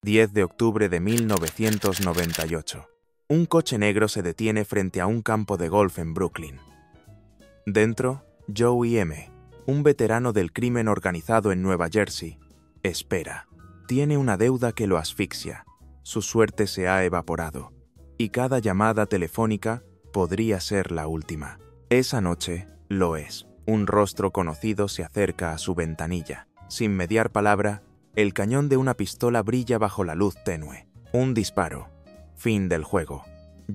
10 de octubre de 1998. Un coche negro se detiene frente a un campo de golf en Brooklyn. Dentro, Joey M., un veterano del crimen organizado en Nueva Jersey, espera. Tiene una deuda que lo asfixia. Su suerte se ha evaporado. Y cada llamada telefónica podría ser la última. Esa noche lo es. Un rostro conocido se acerca a su ventanilla. Sin mediar palabra, el cañón de una pistola brilla bajo la luz tenue. Un disparo. Fin del juego.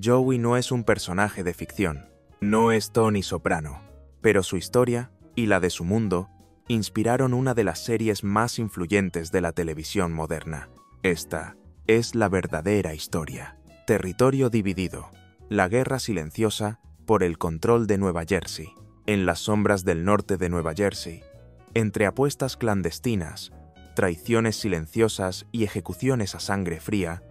Joey no es un personaje de ficción. No es Tony Soprano. Pero su historia, y la de su mundo, inspiraron una de las series más influyentes de la televisión moderna. Esta es la verdadera historia. Territorio dividido. La guerra silenciosa por el control de Nueva Jersey. En las sombras del norte de Nueva Jersey, entre apuestas clandestinas, traiciones silenciosas y ejecuciones a sangre fría,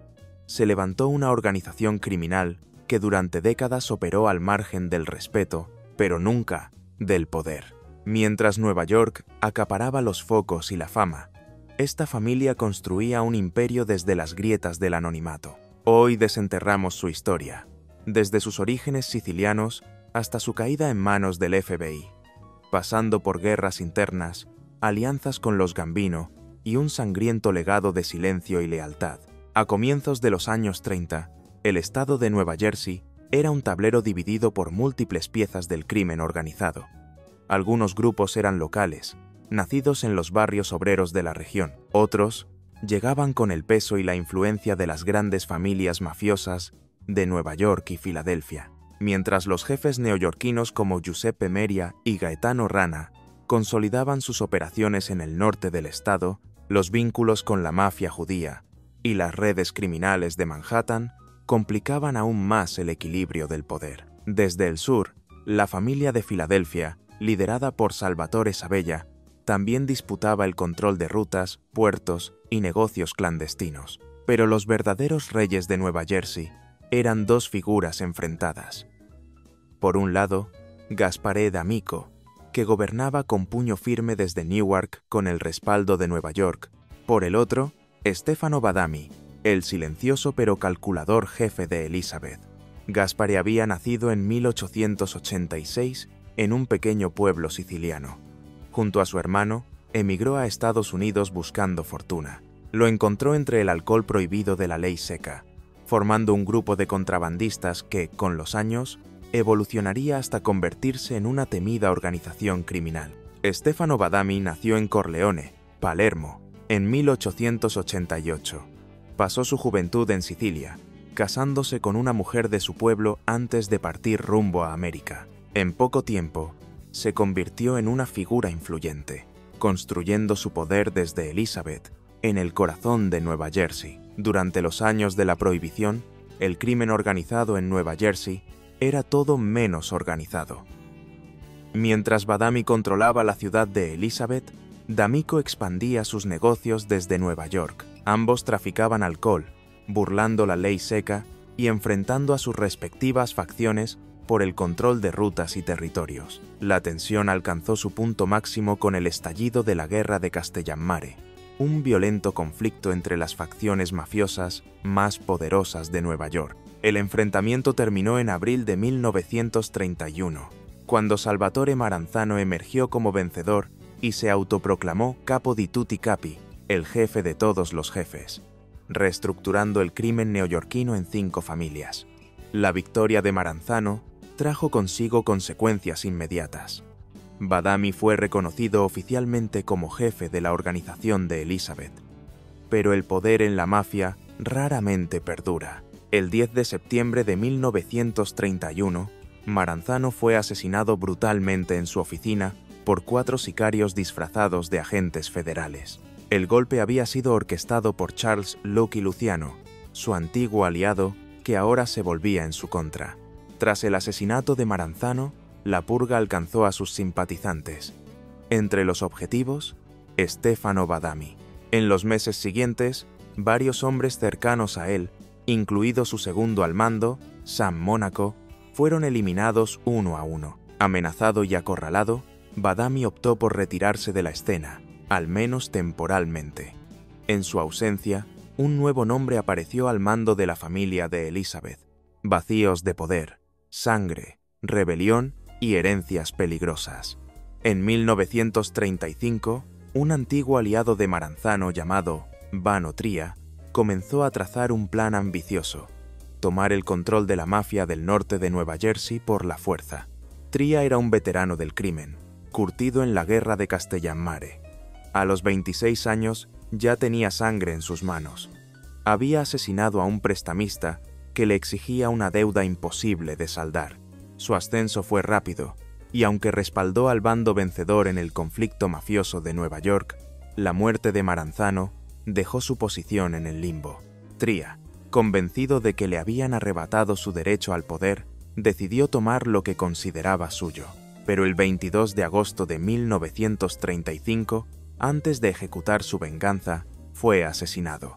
se levantó una organización criminal que durante décadas operó al margen del respeto, pero nunca del poder. Mientras Nueva York acaparaba los focos y la fama, esta familia construía un imperio desde las grietas del anonimato. Hoy desenterramos su historia, desde sus orígenes sicilianos hasta su caída en manos del FBI, pasando por guerras internas, alianzas con los Gambino y un sangriento legado de silencio y lealtad. A comienzos de los años 30, el estado de Nueva Jersey era un tablero dividido por múltiples piezas del crimen organizado. Algunos grupos eran locales, nacidos en los barrios obreros de la región. Otros llegaban con el peso y la influencia de las grandes familias mafiosas de Nueva York y Filadelfia. Mientras los jefes neoyorquinos como Giuseppe Meria y Gaetano Rana consolidaban sus operaciones en el norte del estado, los vínculos con la mafia judía y las redes criminales de Manhattan complicaban aún más el equilibrio del poder. Desde el sur, la familia de Filadelfia, liderada por Salvatore Sabella, también disputaba el control de rutas, puertos y negocios clandestinos. Pero los verdaderos reyes de Nueva Jersey eran dos figuras enfrentadas. Por un lado, Gaspare D'Amico, que gobernaba con puño firme desde Newark con el respaldo de Nueva York. Por el otro, Stefano Badami, el silencioso pero calculador jefe de Elizabeth. Gaspare había nacido en 1886 en un pequeño pueblo siciliano. Junto a su hermano, emigró a Estados Unidos buscando fortuna. Lo encontró entre el alcohol prohibido de la ley seca, formando un grupo de contrabandistas que, con los años, evolucionaría hasta convertirse en una temida organización criminal. Stefano Badami nació en Corleone, Palermo, en 1888. Pasó su juventud en Sicilia, casándose con una mujer de su pueblo antes de partir rumbo a América. En poco tiempo, se convirtió en una figura influyente, construyendo su poder desde Elizabeth, en el corazón de Nueva Jersey. Durante los años de la Prohibición, el crimen organizado en Nueva Jersey era todo menos organizado. Mientras Badami controlaba la ciudad de Elizabeth, D'Amico expandía sus negocios desde Nueva York. Ambos traficaban alcohol, burlando la ley seca y enfrentando a sus respectivas facciones por el control de rutas y territorios. La tensión alcanzó su punto máximo con el estallido de la Guerra de Castellammare, un violento conflicto entre las facciones mafiosas más poderosas de Nueva York. El enfrentamiento terminó en abril de 1931, cuando Salvatore Maranzano emergió como vencedor y se autoproclamó Capo di tutti capi, el jefe de todos los jefes, reestructurando el crimen neoyorquino en 5 familias. La victoria de Maranzano trajo consigo consecuencias inmediatas. Badami fue reconocido oficialmente como jefe de la organización de Elizabeth, pero el poder en la mafia raramente perdura. El 10 de septiembre de 1931, Maranzano fue asesinado brutalmente en su oficina por 4 sicarios disfrazados de agentes federales. El golpe había sido orquestado por Charles Lucky Luciano, su antiguo aliado, que ahora se volvía en su contra. Tras el asesinato de Maranzano, la purga alcanzó a sus simpatizantes. Entre los objetivos, Stefano Badami. En los meses siguientes, varios hombres cercanos a él, incluido su segundo al mando, Sam Monaco, fueron eliminados uno a uno. Amenazado y acorralado, Badami optó por retirarse de la escena, al menos temporalmente. En su ausencia, un nuevo nombre apareció al mando de la familia de Elizabeth: vacíos de poder, sangre, rebelión y herencias peligrosas. En 1935, un antiguo aliado de Maranzano llamado Vano Tria comenzó a trazar un plan ambicioso: tomar el control de la mafia del norte de Nueva Jersey por la fuerza. Tria era un veterano del crimen, curtido en la guerra de Castellamare. A los 26 años ya tenía sangre en sus manos. Había asesinado a un prestamista que le exigía una deuda imposible de saldar. Su ascenso fue rápido, y aunque respaldó al bando vencedor en el conflicto mafioso de Nueva York, la muerte de Maranzano dejó su posición en el limbo. Tria, convencido de que le habían arrebatado su derecho al poder, decidió tomar lo que consideraba suyo. Pero el 22 de agosto de 1935, antes de ejecutar su venganza, fue asesinado.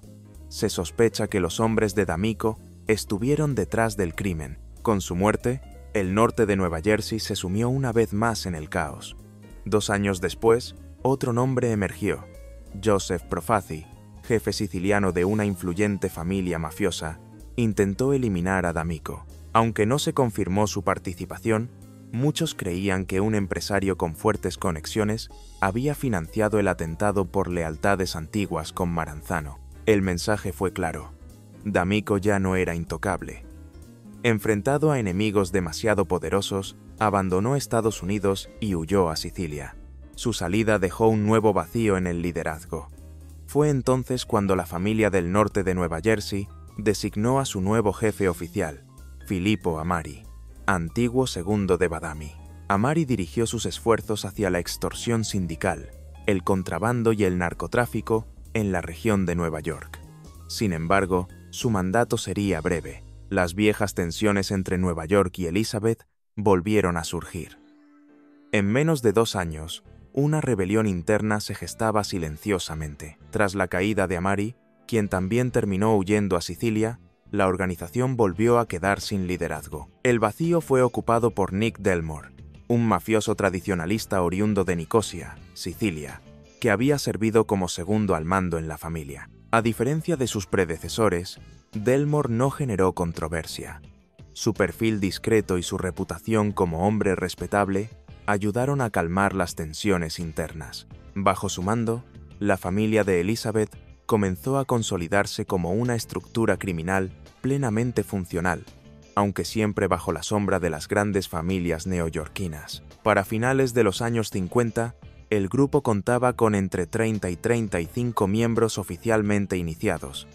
Se sospecha que los hombres de D'Amico estuvieron detrás del crimen. Con su muerte, el norte de Nueva Jersey se sumió una vez más en el caos. 2 años después, otro nombre emergió: Joseph Profaci, jefe siciliano de una influyente familia mafiosa, intentó eliminar a D'Amico. Aunque no se confirmó su participación, muchos creían que un empresario con fuertes conexiones había financiado el atentado por lealtades antiguas con Maranzano. El mensaje fue claro: D'Amico ya no era intocable. Enfrentado a enemigos demasiado poderosos, abandonó Estados Unidos y huyó a Sicilia. Su salida dejó un nuevo vacío en el liderazgo. Fue entonces cuando la familia del norte de Nueva Jersey designó a su nuevo jefe oficial, Filippo Amari, antiguo segundo de Badami. Amari dirigió sus esfuerzos hacia la extorsión sindical, el contrabando y el narcotráfico en la región de Nueva York. Sin embargo, su mandato sería breve. Las viejas tensiones entre Nueva York y Elizabeth volvieron a surgir. En menos de 2 años, una rebelión interna se gestaba silenciosamente. Tras la caída de Amari, quien también terminó huyendo a Sicilia, la organización volvió a quedar sin liderazgo. El vacío fue ocupado por Nick Delmore, un mafioso tradicionalista oriundo de Nicosia, Sicilia, que había servido como segundo al mando en la familia. A diferencia de sus predecesores, Delmore no generó controversia. Su perfil discreto y su reputación como hombre respetable ayudaron a calmar las tensiones internas. Bajo su mando, la familia de Elizabeth comenzó a consolidarse como una estructura criminal plenamente funcional, aunque siempre bajo la sombra de las grandes familias neoyorquinas. Para finales de los años 50, el grupo contaba con entre 30 y 35 miembros oficialmente iniciados,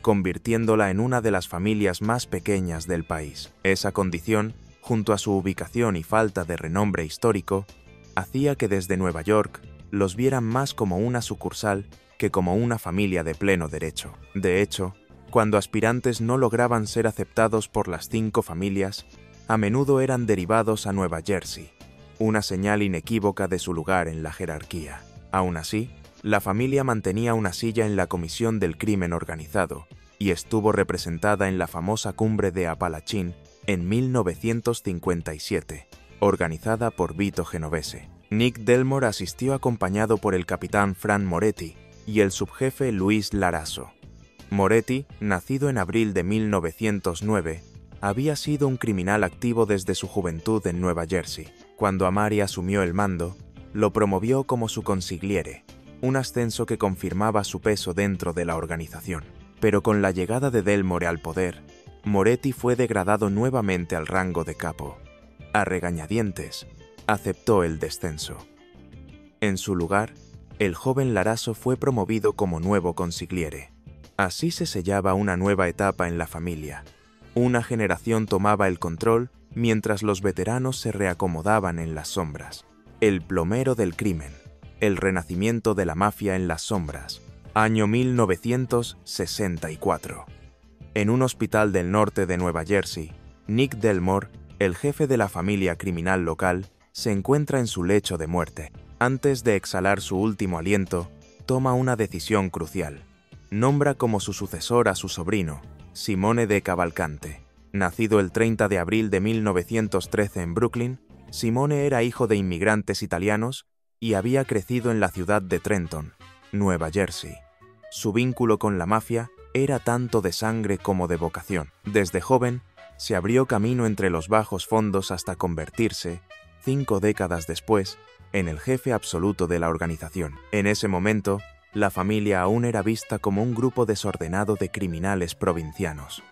convirtiéndola en una de las familias más pequeñas del país. Esa condición, junto a su ubicación y falta de renombre histórico, hacía que desde Nueva York los vieran más como una sucursal que como una familia de pleno derecho. De hecho, cuando aspirantes no lograban ser aceptados por las 5 familias, a menudo eran derivados a Nueva Jersey, una señal inequívoca de su lugar en la jerarquía. Aún así, la familia mantenía una silla en la Comisión del Crimen Organizado y estuvo representada en la famosa Cumbre de Apalachín en 1957, organizada por Vito Genovese. Nick Delmore asistió acompañado por el capitán Fran Moretti y el subjefe Luis Laraso. Moretti, nacido en abril de 1909, había sido un criminal activo desde su juventud en Nueva Jersey. Cuando Amari asumió el mando, lo promovió como su consigliere, un ascenso que confirmaba su peso dentro de la organización. Pero con la llegada de Delmore al poder, Moretti fue degradado nuevamente al rango de capo. A regañadientes, aceptó el descenso. En su lugar, el joven Laraso fue promovido como nuevo consigliere. Así se sellaba una nueva etapa en la familia. Una generación tomaba el control mientras los veteranos se reacomodaban en las sombras. El plomero del crimen, el renacimiento de la mafia en las sombras. Año 1964. En un hospital del norte de Nueva Jersey, Nick Delmore, el jefe de la familia criminal local, se encuentra en su lecho de muerte. Antes de exhalar su último aliento, toma una decisión crucial. Nombra como su sucesor a su sobrino, Simone de Cavalcante. Nacido el 30 de abril de 1913 en Brooklyn, Simone era hijo de inmigrantes italianos y había crecido en la ciudad de Trenton, Nueva Jersey. Su vínculo con la mafia era tanto de sangre como de vocación. Desde joven, se abrió camino entre los bajos fondos hasta convertirse, 5 décadas después, en el jefe absoluto de la organización. En ese momento, la familia aún era vista como un grupo desordenado de criminales provincianos.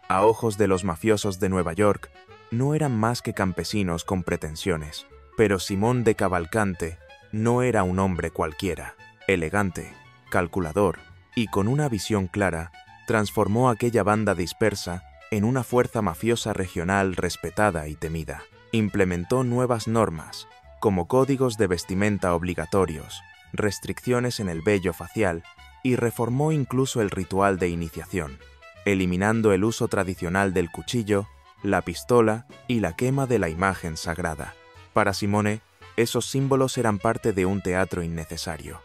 A ojos de los mafiosos de Nueva York, no eran más que campesinos con pretensiones. Pero Simón de Cavalcante no era un hombre cualquiera. Elegante, calculador y con una visión clara, transformó aquella banda dispersa en una fuerza mafiosa regional respetada y temida. Implementó nuevas normas, como códigos de vestimenta obligatorios, restricciones en el vello facial y reformó incluso el ritual de iniciación, eliminando el uso tradicional del cuchillo, la pistola y la quema de la imagen sagrada. Para Simone, esos símbolos eran parte de un teatro innecesario.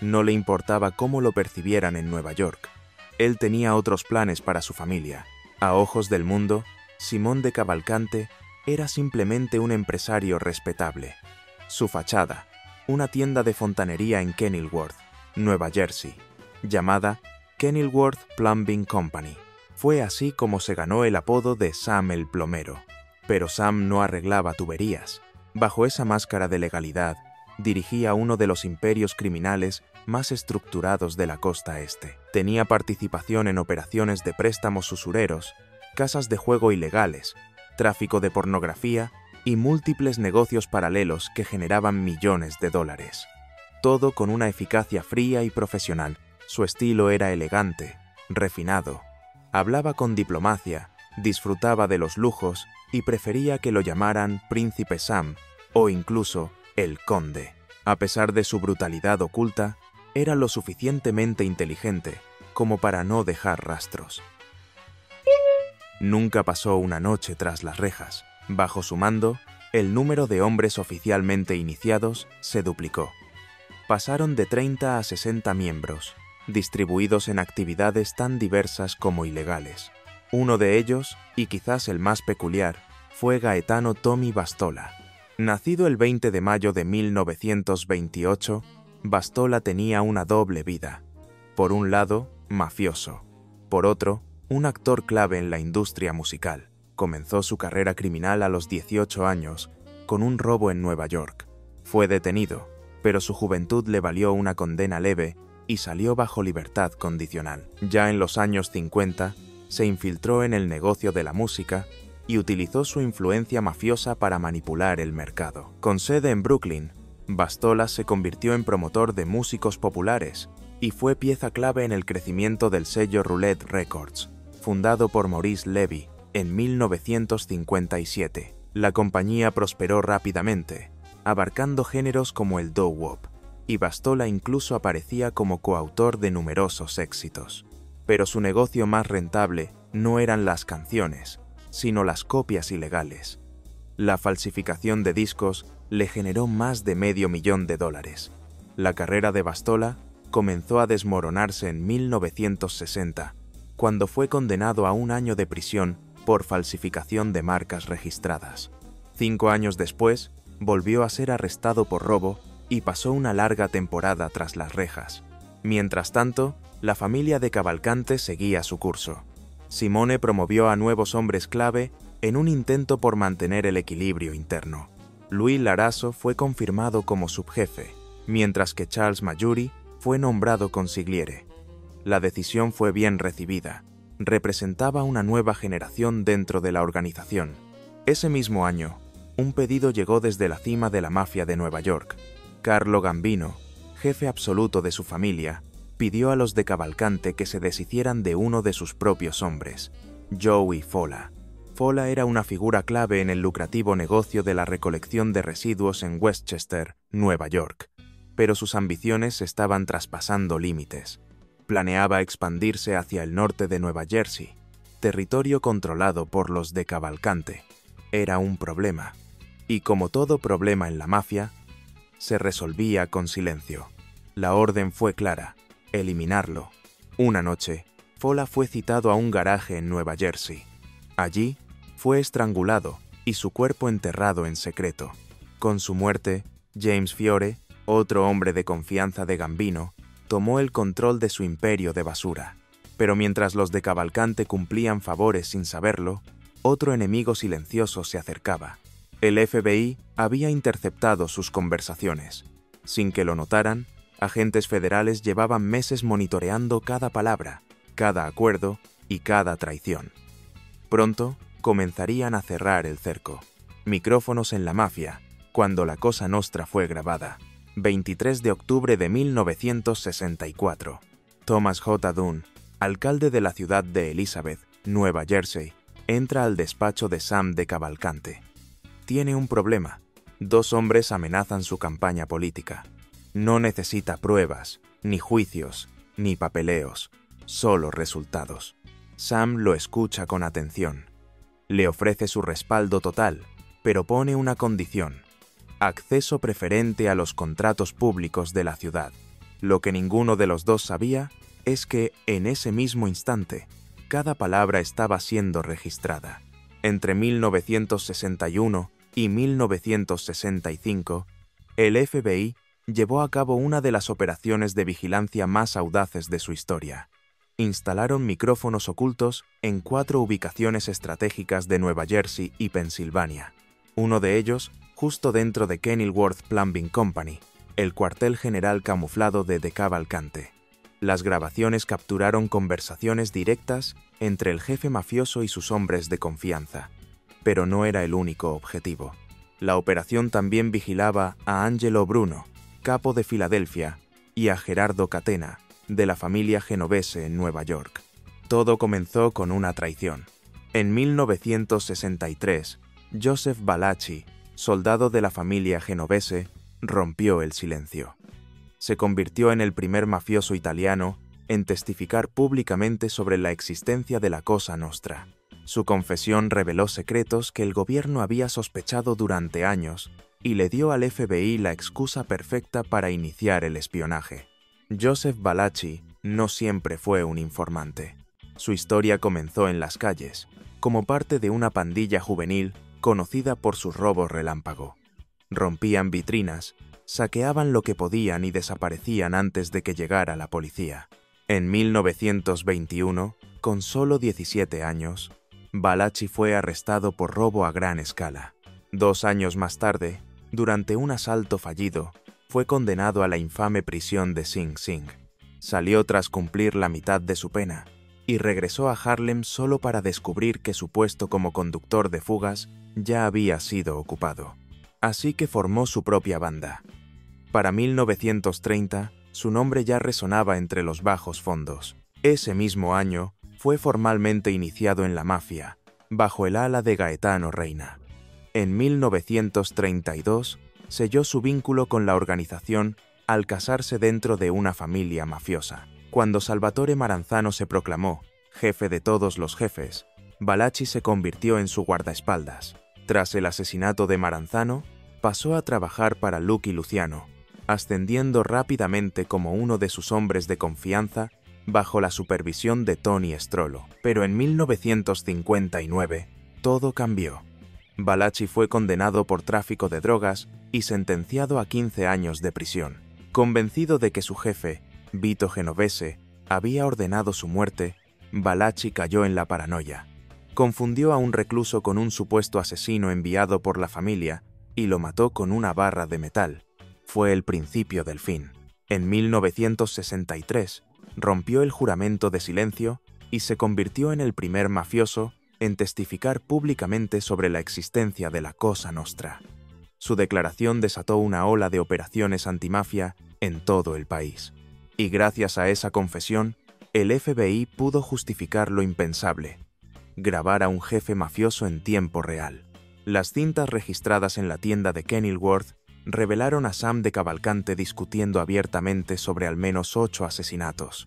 No le importaba cómo lo percibieran en Nueva York. Él tenía otros planes para su familia. A ojos del mundo, Simón de Cavalcante era simplemente un empresario respetable. Su fachada, una tienda de fontanería en Kenilworth, Nueva Jersey, llamada Kenilworth Plumbing Company. Fue así como se ganó el apodo de Sam el Plomero. Pero Sam no arreglaba tuberías. Bajo esa máscara de legalidad, dirigía uno de los imperios criminales más estructurados de la costa este. Tenía participación en operaciones de préstamos usureros, casas de juego ilegales, tráfico de pornografía y múltiples negocios paralelos que generaban millones de dólares. Todo con una eficacia fría y profesional. Su estilo era elegante, refinado. Hablaba con diplomacia, disfrutaba de los lujos y prefería que lo llamaran Príncipe Sam o incluso el Conde. A pesar de su brutalidad oculta, era lo suficientemente inteligente como para no dejar rastros. Nunca pasó una noche tras las rejas. Bajo su mando, el número de hombres oficialmente iniciados se duplicó. Pasaron de 30 a 60 miembros, distribuidos en actividades tan diversas como ilegales. Uno de ellos, y quizás el más peculiar, fue Gaetano Tommy Bastola. Nacido el 20 de mayo de 1928, Bastola tenía una doble vida. Por un lado, mafioso. Por otro, un actor clave en la industria musical. Comenzó su carrera criminal a los 18 años, con un robo en Nueva York. Fue detenido, pero su juventud le valió una condena leve y salió bajo libertad condicional. Ya en los años 50, se infiltró en el negocio de la música y utilizó su influencia mafiosa para manipular el mercado. Con sede en Brooklyn, Bastola se convirtió en promotor de músicos populares y fue pieza clave en el crecimiento del sello Roulette Records, fundado por Maurice Levy en 1957. La compañía prosperó rápidamente, abarcando géneros como el doo-wop, y Bastola incluso aparecía como coautor de numerosos éxitos. Pero su negocio más rentable no eran las canciones, sino las copias ilegales. La falsificación de discos le generó más de $500,000. La carrera de Bastola comenzó a desmoronarse en 1960, cuando fue condenado a 1 año de prisión por falsificación de marcas registradas. 5 años después, volvió a ser arrestado por robo y pasó una larga temporada tras las rejas. Mientras tanto, la familia de Cavalcante seguía su curso. Simone promovió a nuevos hombres clave en un intento por mantener el equilibrio interno. Louis Larasso fue confirmado como subjefe, mientras que Charles Mayuri fue nombrado consigliere. La decisión fue bien recibida. Representaba una nueva generación dentro de la organización. Ese mismo año, un pedido llegó desde la cima de la mafia de Nueva York. Carlo Gambino, jefe absoluto de su familia, pidió a los de Cavalcante que se deshicieran de uno de sus propios hombres, Joey Fola. Fola era una figura clave en el lucrativo negocio de la recolección de residuos en Westchester, Nueva York, pero sus ambiciones estaban traspasando límites. Planeaba expandirse hacia el norte de Nueva Jersey, territorio controlado por los de Cavalcante. Era un problema, y como todo problema en la mafia, se resolvía con silencio. La orden fue clara: eliminarlo. Una noche, Fola fue citado a un garaje en Nueva Jersey. Allí, fue estrangulado y su cuerpo enterrado en secreto. Con su muerte, James Fiore, otro hombre de confianza de Gambino, tomó el control de su imperio de basura. Pero mientras los de Cavalcante cumplían favores sin saberlo, otro enemigo silencioso se acercaba. El FBI había interceptado sus conversaciones. Sin que lo notaran, agentes federales llevaban meses monitoreando cada palabra, cada acuerdo y cada traición. Pronto comenzarían a cerrar el cerco. Micrófonos en la mafia, cuando la Cosa Nostra fue grabada. 23 de octubre de 1964. Thomas J. Dunn, alcalde de la ciudad de Elizabeth, Nueva Jersey, entra al despacho de Sam de Cavalcante. Tiene un problema. 2 hombres amenazan su campaña política. No necesita pruebas, ni juicios, ni papeleos, solo resultados. Sam lo escucha con atención. Le ofrece su respaldo total, pero pone una condición: acceso preferente a los contratos públicos de la ciudad. Lo que ninguno de los dos sabía es que, en ese mismo instante, cada palabra estaba siendo registrada. Entre 1961 y 1965, el FBI llevó a cabo una de las operaciones de vigilancia más audaces de su historia. Instalaron micrófonos ocultos en 4 ubicaciones estratégicas de Nueva Jersey y Pensilvania. Uno de ellos justo dentro de Kenilworth Plumbing Company, el cuartel general camuflado de Cavalcante. Las grabaciones capturaron conversaciones directas entre el jefe mafioso y sus hombres de confianza. Pero no era el único objetivo. La operación también vigilaba a Angelo Bruno, capo de Filadelfia, y a Gerardo Catena, de la familia Genovese en Nueva York. Todo comenzó con una traición. En 1963, Joseph Valachi, soldado de la familia Genovese, rompió el silencio. Se convirtió en el primer mafioso italiano en testificar públicamente sobre la existencia de la Cosa Nostra. Su confesión reveló secretos que el gobierno había sospechado durante años y le dio al FBI la excusa perfecta para iniciar el espionaje. Joseph Valachi no siempre fue un informante. Su historia comenzó en las calles, como parte de una pandilla juvenil conocida por sus robos relámpago. Rompían vitrinas, saqueaban lo que podían y desaparecían antes de que llegara la policía. En 1921, con solo 17 años, Valachi fue arrestado por robo a gran escala. 2 años más tarde, durante un asalto fallido, fue condenado a la infame prisión de Sing Sing. Salió tras cumplir la mitad de su pena y regresó a Harlem solo para descubrir que su puesto como conductor de fugas ya había sido ocupado. Así que formó su propia banda. Para 1930, su nombre ya resonaba entre los bajos fondos. Ese mismo año, fue formalmente iniciado en la mafia, bajo el ala de Gaetano Reina. En 1932, selló su vínculo con la organización al casarse dentro de una familia mafiosa. Cuando Salvatore Maranzano se proclamó jefe de todos los jefes, Valachi se convirtió en su guardaespaldas. Tras el asesinato de Maranzano, pasó a trabajar para Lucky Luciano, ascendiendo rápidamente como uno de sus hombres de confianza bajo la supervisión de Tony Strollo. Pero en 1959, todo cambió. Valachi fue condenado por tráfico de drogas y sentenciado a 15 años de prisión. Convencido de que su jefe, Vito Genovese, había ordenado su muerte, Valachi cayó en la paranoia. Confundió a un recluso con un supuesto asesino enviado por la familia y lo mató con una barra de metal. Fue el principio del fin. En 1963, rompió el juramento de silencio y se convirtió en el primer mafioso en testificar públicamente sobre la existencia de la Cosa Nostra. Su declaración desató una ola de operaciones antimafia en todo el país. Y gracias a esa confesión, el FBI pudo justificar lo impensable: grabar a un jefe mafioso en tiempo real. Las cintas registradas en la tienda de Kenilworth revelaron a Sam de Cavalcante discutiendo abiertamente sobre al menos 8 asesinatos.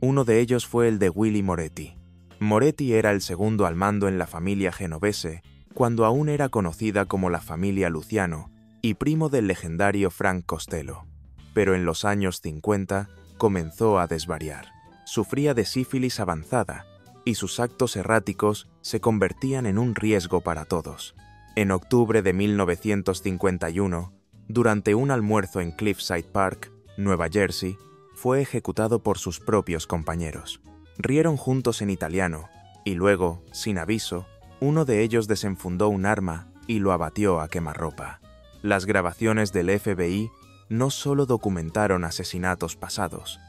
Uno de ellos fue el de Willie Moretti. Moretti era el segundo al mando en la familia Genovese cuando aún era conocida como la familia Luciano y primo del legendario Frank Costello. Pero en los años 50 comenzó a desvariar. Sufría de sífilis avanzada y sus actos erráticos se convertían en un riesgo para todos. En octubre de 1951, durante un almuerzo en Cliffside Park, Nueva Jersey, fue ejecutado por sus propios compañeros. Rieron juntos en italiano, y luego, sin aviso, uno de ellos desenfundó un arma y lo abatió a quemarropa. Las grabaciones del FBI no solo documentaron asesinatos pasados,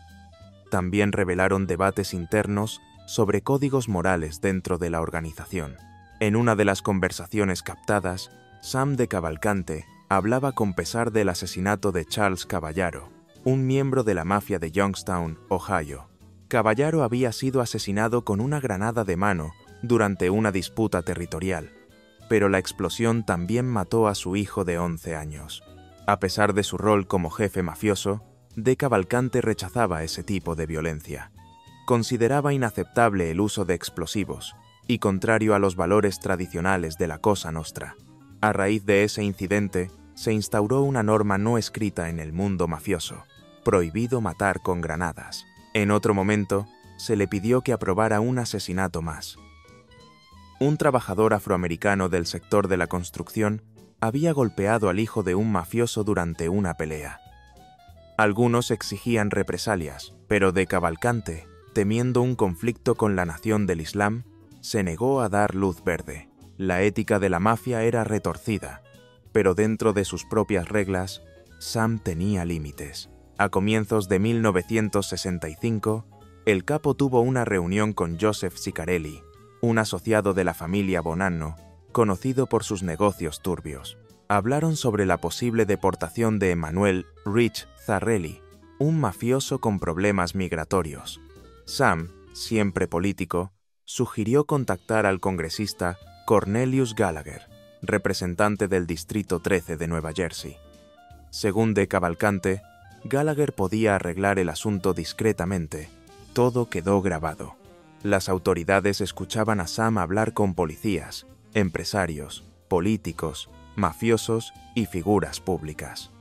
también revelaron debates internos sobre códigos morales dentro de la organización. En una de las conversaciones captadas, Sam de Cavalcante hablaba con pesar del asesinato de Charles Caballaro, un miembro de la mafia de Youngstown, Ohio. Caballaro había sido asesinado con una granada de mano durante una disputa territorial, pero la explosión también mató a su hijo de 11 años. A pesar de su rol como jefe mafioso, de Cavalcante rechazaba ese tipo de violencia. Consideraba inaceptable el uso de explosivos y contrario a los valores tradicionales de la Cosa Nostra. A raíz de ese incidente, se instauró una norma no escrita en el mundo mafioso: prohibido matar con granadas. En otro momento, se le pidió que aprobara un asesinato más. Un trabajador afroamericano del sector de la construcción había golpeado al hijo de un mafioso durante una pelea. Algunos exigían represalias, pero de Cavalcante, temiendo un conflicto con la nación del Islam, se negó a dar luz verde. La ética de la mafia era retorcida, pero dentro de sus propias reglas, Sam tenía límites. A comienzos de 1965, el capo tuvo una reunión con Joseph Ciccarelli, un asociado de la familia Bonanno, conocido por sus negocios turbios. Hablaron sobre la posible deportación de Emanuel Rich Zarrelli, un mafioso con problemas migratorios. Sam, siempre político, sugirió contactar al congresista Cornelius Gallagher, representante del Distrito 13 de Nueva Jersey. Según de Cavalcante, Gallagher podía arreglar el asunto discretamente. Todo quedó grabado. Las autoridades escuchaban a Sam hablar con policías, empresarios, políticos, mafiosos y figuras públicas.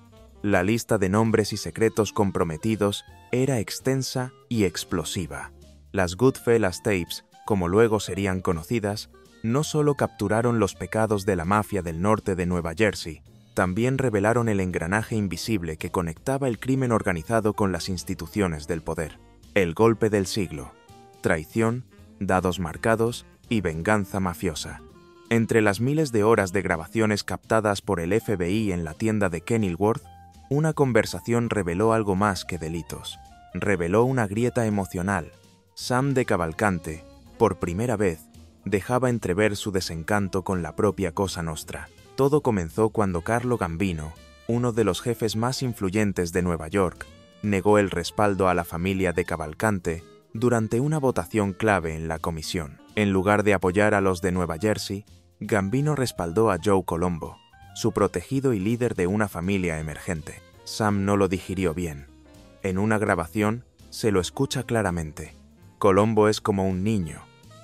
La lista de nombres y secretos comprometidos era extensa y explosiva. Las Goodfellas Tapes, como luego serían conocidas, no solo capturaron los pecados de la mafia del norte de Nueva Jersey, también revelaron el engranaje invisible que conectaba el crimen organizado con las instituciones del poder. El golpe del siglo: traición, dados marcados y venganza mafiosa. Entre las miles de horas de grabaciones captadas por el FBI en la tienda de Kenilworth, una conversación reveló algo más que delitos. Reveló una grieta emocional. Sam de Cavalcante, por primera vez, dejaba entrever su desencanto con la propia Cosa Nostra. Todo comenzó cuando Carlo Gambino, uno de los jefes más influyentes de Nueva York, negó el respaldo a la familia de Cavalcante durante una votación clave en la comisión. En lugar de apoyar a los de Nueva Jersey, Gambino respaldó a Joe Colombo, su protegido y líder de una familia emergente. Sam no lo digirió bien. En una grabación, se lo escucha claramente. Colombo es como un niño.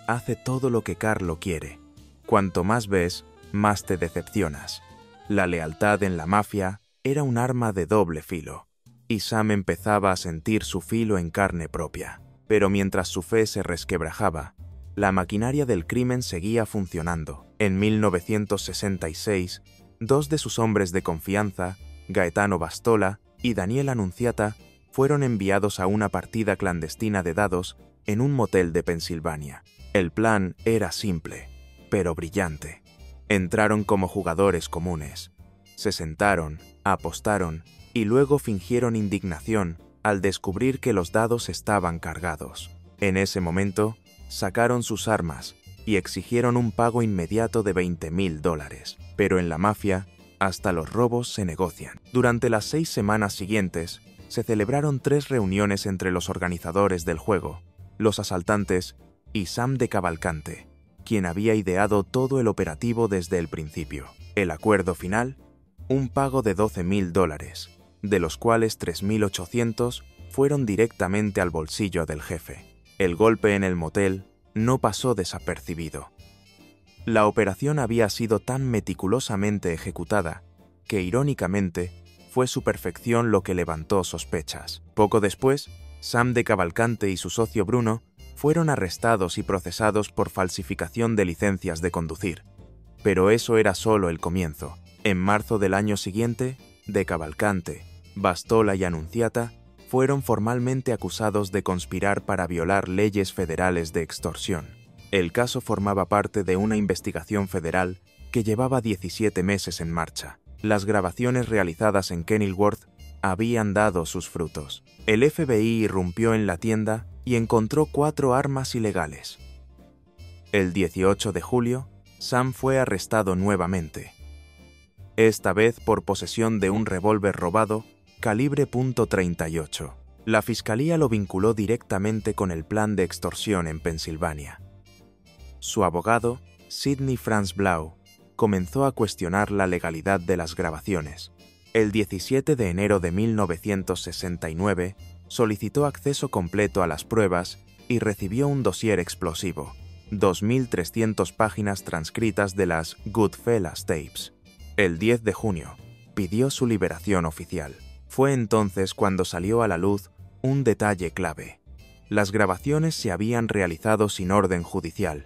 Hace todo lo que Carlo quiere. Cuanto más ves, más te decepcionas. La lealtad en la mafia era un arma de doble filo, y Sam empezaba a sentir su filo en carne propia. Pero mientras su fe se resquebrajaba, la maquinaria del crimen seguía funcionando. En 1966, dos de sus hombres de confianza, Gaetano Bastola y Daniel Annunziata, fueron enviados a una partida clandestina de dados en un motel de Pensilvania. El plan era simple, pero brillante. Entraron como jugadores comunes. Se sentaron, apostaron y luego fingieron indignación al descubrir que los dados estaban cargados. En ese momento, sacaron sus armas y exigieron un pago inmediato de $20,000. Pero en la mafia, hasta los robos se negocian. Durante las 6 semanas siguientes, se celebraron 3 reuniones entre los organizadores del juego, los asaltantes y Sam de Cavalcante, quien había ideado todo el operativo desde el principio. El acuerdo final: un pago de $12,000, de los cuales $3,800 fueron directamente al bolsillo del jefe. El golpe en el motel no pasó desapercibido. La operación había sido tan meticulosamente ejecutada que, irónicamente, fue su perfección lo que levantó sospechas. Poco después, Sam de Cavalcante y su socio Bruno fueron arrestados y procesados por falsificación de licencias de conducir. Pero eso era solo el comienzo. En marzo del año siguiente, de Cavalcante, Bastola y Annunziata fueron formalmente acusados de conspirar para violar leyes federales de extorsión. El caso formaba parte de una investigación federal que llevaba 17 meses en marcha. Las grabaciones realizadas en Kenilworth habían dado sus frutos. El FBI irrumpió en la tienda y encontró 4 armas ilegales. El 18 de julio, Sam fue arrestado nuevamente, esta vez por posesión de un revólver robado calibre .38. La fiscalía lo vinculó directamente con el plan de extorsión en Pensilvania. Su abogado, Sidney Franz Blau, comenzó a cuestionar la legalidad de las grabaciones. El 17 de enero de 1969 solicitó acceso completo a las pruebas y recibió un dossier explosivo, 2.300 páginas transcritas de las Goodfellas Tapes. El 10 de junio, pidió su liberación oficial. Fue entonces cuando salió a la luz un detalle clave. Las grabaciones se habían realizado sin orden judicial.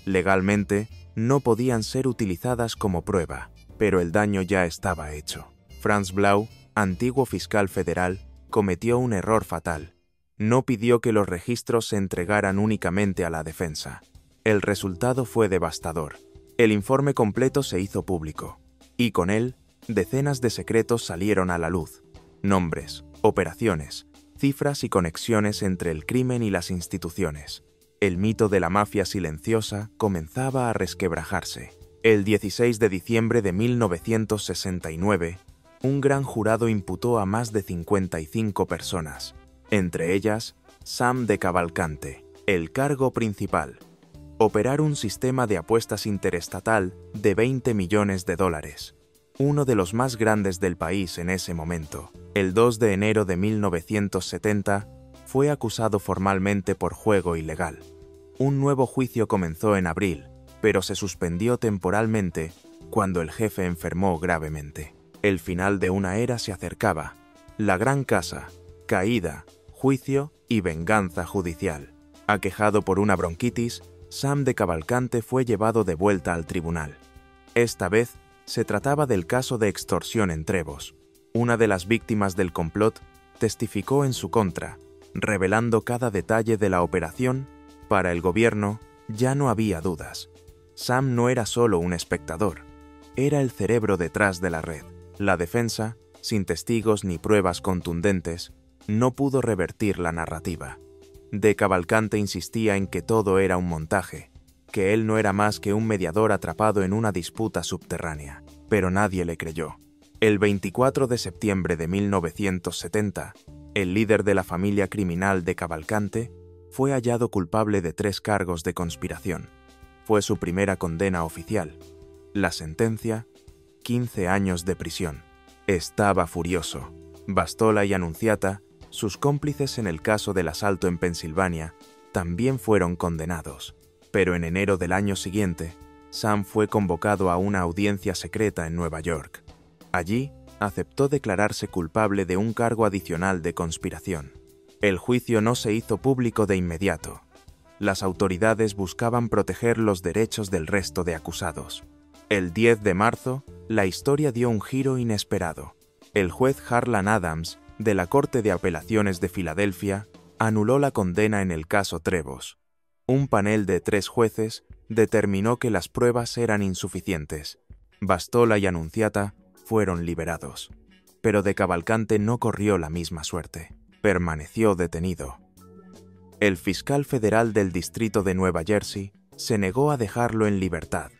Legalmente, no podían ser utilizadas como prueba, pero el daño ya estaba hecho. Franz Blau, antiguo fiscal federal, cometió un error fatal. No pidió que los registros se entregaran únicamente a la defensa. El resultado fue devastador. El informe completo se hizo público, y con él, decenas de secretos salieron a la luz. Nombres, operaciones, cifras y conexiones entre el crimen y las instituciones. El mito de la mafia silenciosa comenzaba a resquebrajarse. El 16 de diciembre de 1969, un gran jurado imputó a más de 55 personas, entre ellas Sam de Cavalcante. El cargo principal: operar un sistema de apuestas interestatal de $20 millones, uno de los más grandes del país en ese momento. El 2 de enero de 1970 fue acusado formalmente por juego ilegal. Un nuevo juicio comenzó en abril, pero se suspendió temporalmente cuando el jefe enfermó gravemente. El final de una era se acercaba. La Gran Casa, caída, juicio y venganza judicial. Aquejado por una bronquitis, Sam de Cavalcante fue llevado de vuelta al tribunal. Esta vez se trataba del caso de extorsión en Trevos. Una de las víctimas del complot testificó en su contra, revelando cada detalle de la operación. Para el gobierno ya no había dudas. Sam no era solo un espectador, era el cerebro detrás de la red. La defensa, sin testigos ni pruebas contundentes, no pudo revertir la narrativa. De Cavalcante insistía en que todo era un montaje, que él no era más que un mediador atrapado en una disputa subterránea, pero nadie le creyó. El 24 de septiembre de 1970, el líder de la familia criminal de Cavalcante fue hallado culpable de 3 cargos de conspiración. Fue su primera condena oficial. La sentencia: 15 años de prisión. Estaba furioso. Bastola y Annunziata, sus cómplices en el caso del asalto en Pensilvania, también fueron condenados. Pero en enero del año siguiente, Sam fue convocado a una audiencia secreta en Nueva York. Allí, aceptó declararse culpable de un cargo adicional de conspiración. El juicio no se hizo público de inmediato. Las autoridades buscaban proteger los derechos del resto de acusados. El 10 de marzo, la historia dio un giro inesperado. El juez Harlan Adams, de la Corte de Apelaciones de Filadelfia, anuló la condena en el caso Trevos. Un panel de 3 jueces determinó que las pruebas eran insuficientes. Bastola y Annunziata fueron liberados, pero de Cavalcante no corrió la misma suerte. Permaneció detenido. El fiscal federal del distrito de Nueva Jersey se negó a dejarlo en libertad,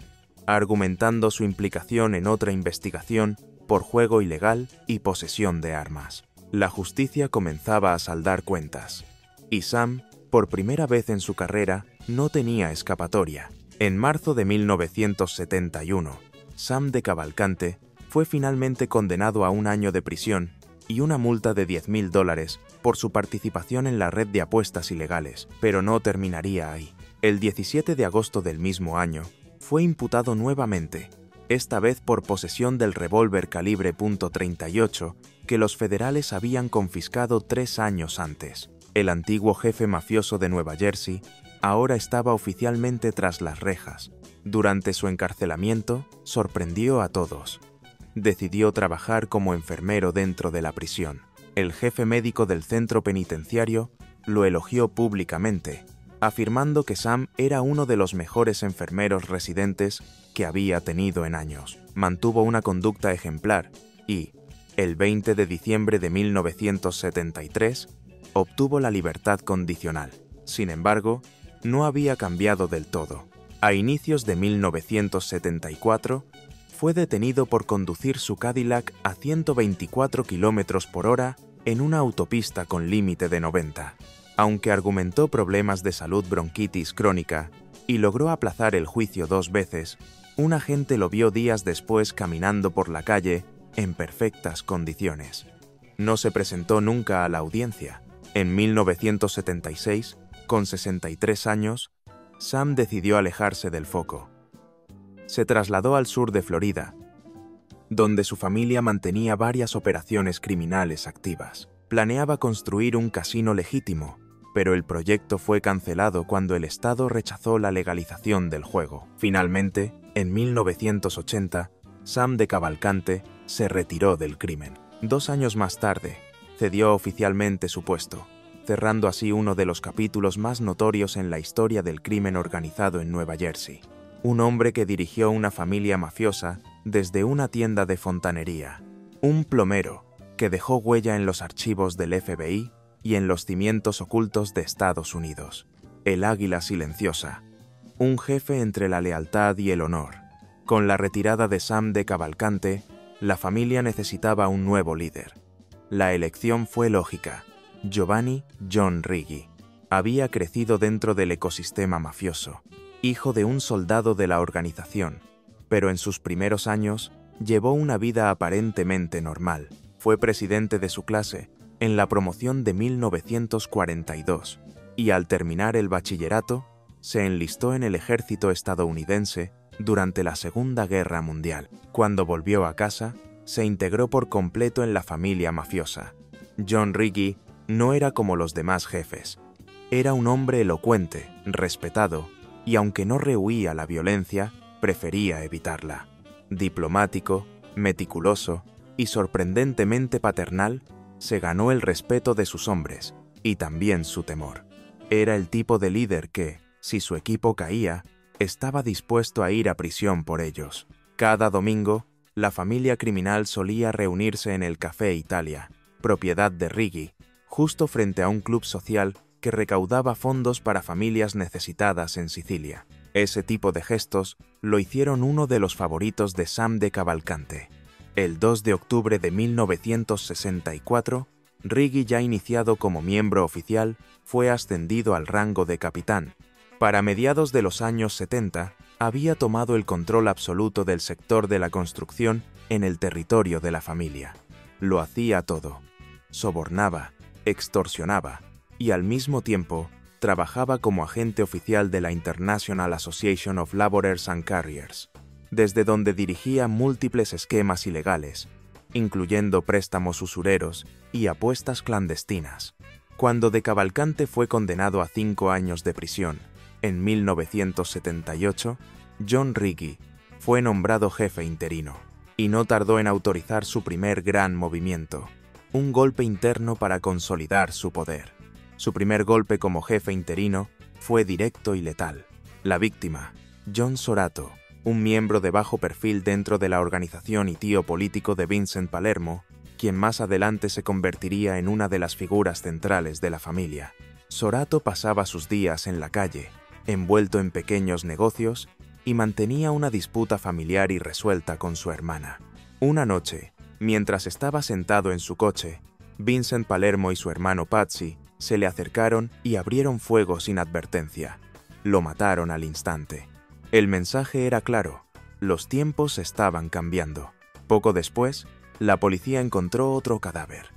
argumentando su implicación en otra investigación por juego ilegal y posesión de armas. La justicia comenzaba a saldar cuentas, y Sam, por primera vez en su carrera, no tenía escapatoria. En marzo de 1971, Sam de Cavalcante fue finalmente condenado a 1 año de prisión y una multa de $10.000 por su participación en la red de apuestas ilegales, pero no terminaría ahí. El 17 de agosto del mismo año, fue imputado nuevamente, esta vez por posesión del revólver calibre .38 que los federales habían confiscado 3 años antes. El antiguo jefe mafioso de Nueva Jersey ahora estaba oficialmente tras las rejas. Durante su encarcelamiento, sorprendió a todos. Decidió trabajar como enfermero dentro de la prisión. El jefe médico del centro penitenciario lo elogió públicamente, afirmando que Sam era uno de los mejores enfermeros residentes que había tenido en años. Mantuvo una conducta ejemplar y, el 20 de diciembre de 1973, obtuvo la libertad condicional. Sin embargo, no había cambiado del todo. A inicios de 1974, fue detenido por conducir su Cadillac a 124 km por hora en una autopista con límite de 90. Aunque argumentó problemas de salud bronquitis crónica y logró aplazar el juicio 2 veces, un agente lo vio días después caminando por la calle en perfectas condiciones. No se presentó nunca a la audiencia. En 1976, con 63 años, Sam decidió alejarse del foco. Se trasladó al sur de Florida, donde su familia mantenía varias operaciones criminales activas. Planeaba construir un casino legítimo, pero el proyecto fue cancelado cuando el Estado rechazó la legalización del juego. Finalmente, en 1980, Sam de Cavalcante se retiró del crimen. 2 años más tarde, cedió oficialmente su puesto, cerrando así uno de los capítulos más notorios en la historia del crimen organizado en Nueva Jersey. Un hombre que dirigió una familia mafiosa desde una tienda de fontanería. Un plomero que dejó huella en los archivos del FBI y en los cimientos ocultos de Estados Unidos. El águila silenciosa. Un jefe entre la lealtad y el honor. Con la retirada de Sam de Cavalcante, la familia necesitaba un nuevo líder. La elección fue lógica. Giovanni John Riggi. Había crecido dentro del ecosistema mafioso, hijo de un soldado de la organización, pero en sus primeros años llevó una vida aparentemente normal. Fue presidente de su clase en la promoción de 1942 y al terminar el bachillerato se enlistó en el ejército estadounidense durante la Segunda Guerra Mundial. Cuando volvió a casa, se integró por completo en la familia mafiosa. John Riggi no era como los demás jefes. Era un hombre elocuente, respetado, y aunque no rehuía la violencia, prefería evitarla. Diplomático, meticuloso y sorprendentemente paternal, se ganó el respeto de sus hombres y también su temor. Era el tipo de líder que, si su equipo caía, estaba dispuesto a ir a prisión por ellos. Cada domingo, la familia criminal solía reunirse en el Café Italia, propiedad de Riggi, justo frente a un club social que recaudaba fondos para familias necesitadas en Sicilia. Ese tipo de gestos lo hicieron uno de los favoritos de Sam de Cavalcante. El 2 de octubre de 1964, Riggi, ya iniciado como miembro oficial, fue ascendido al rango de capitán. Para mediados de los años 70, había tomado el control absoluto del sector de la construcción en el territorio de la familia. Lo hacía todo. Sobornaba, extorsionaba y al mismo tiempo trabajaba como agente oficial de la International Association of Laborers and Carriers, desde donde dirigía múltiples esquemas ilegales, incluyendo préstamos usureros y apuestas clandestinas. Cuando de Cavalcante fue condenado a 5 años de prisión, en 1978, John Riggi fue nombrado jefe interino, y no tardó en autorizar su primer gran movimiento, un golpe interno para consolidar su poder. Su primer golpe como jefe interino fue directo y letal. La víctima, John Sorato, un miembro de bajo perfil dentro de la organización y tío político de Vincent Palermo, quien más adelante se convertiría en una de las figuras centrales de la familia. Sorato pasaba sus días en la calle, envuelto en pequeños negocios, y mantenía una disputa familiar irresuelta con su hermana. Una noche, mientras estaba sentado en su coche, Vincent Palermo y su hermano Patsy se le acercaron y abrieron fuego sin advertencia. Lo mataron al instante. El mensaje era claro: los tiempos estaban cambiando. Poco después, la policía encontró otro cadáver.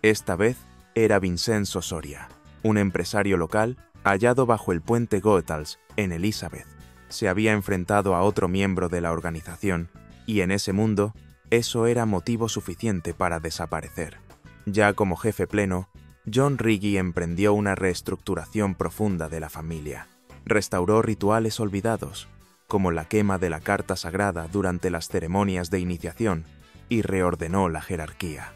Esta vez era Vincenzo Soria, un empresario local hallado bajo el puente Goethals en Elizabeth. Se había enfrentado a otro miembro de la organización y en ese mundo, eso era motivo suficiente para desaparecer. Ya como jefe pleno, John Riggi emprendió una reestructuración profunda de la familia. Restauró rituales olvidados, como la quema de la carta sagrada durante las ceremonias de iniciación, y reordenó la jerarquía.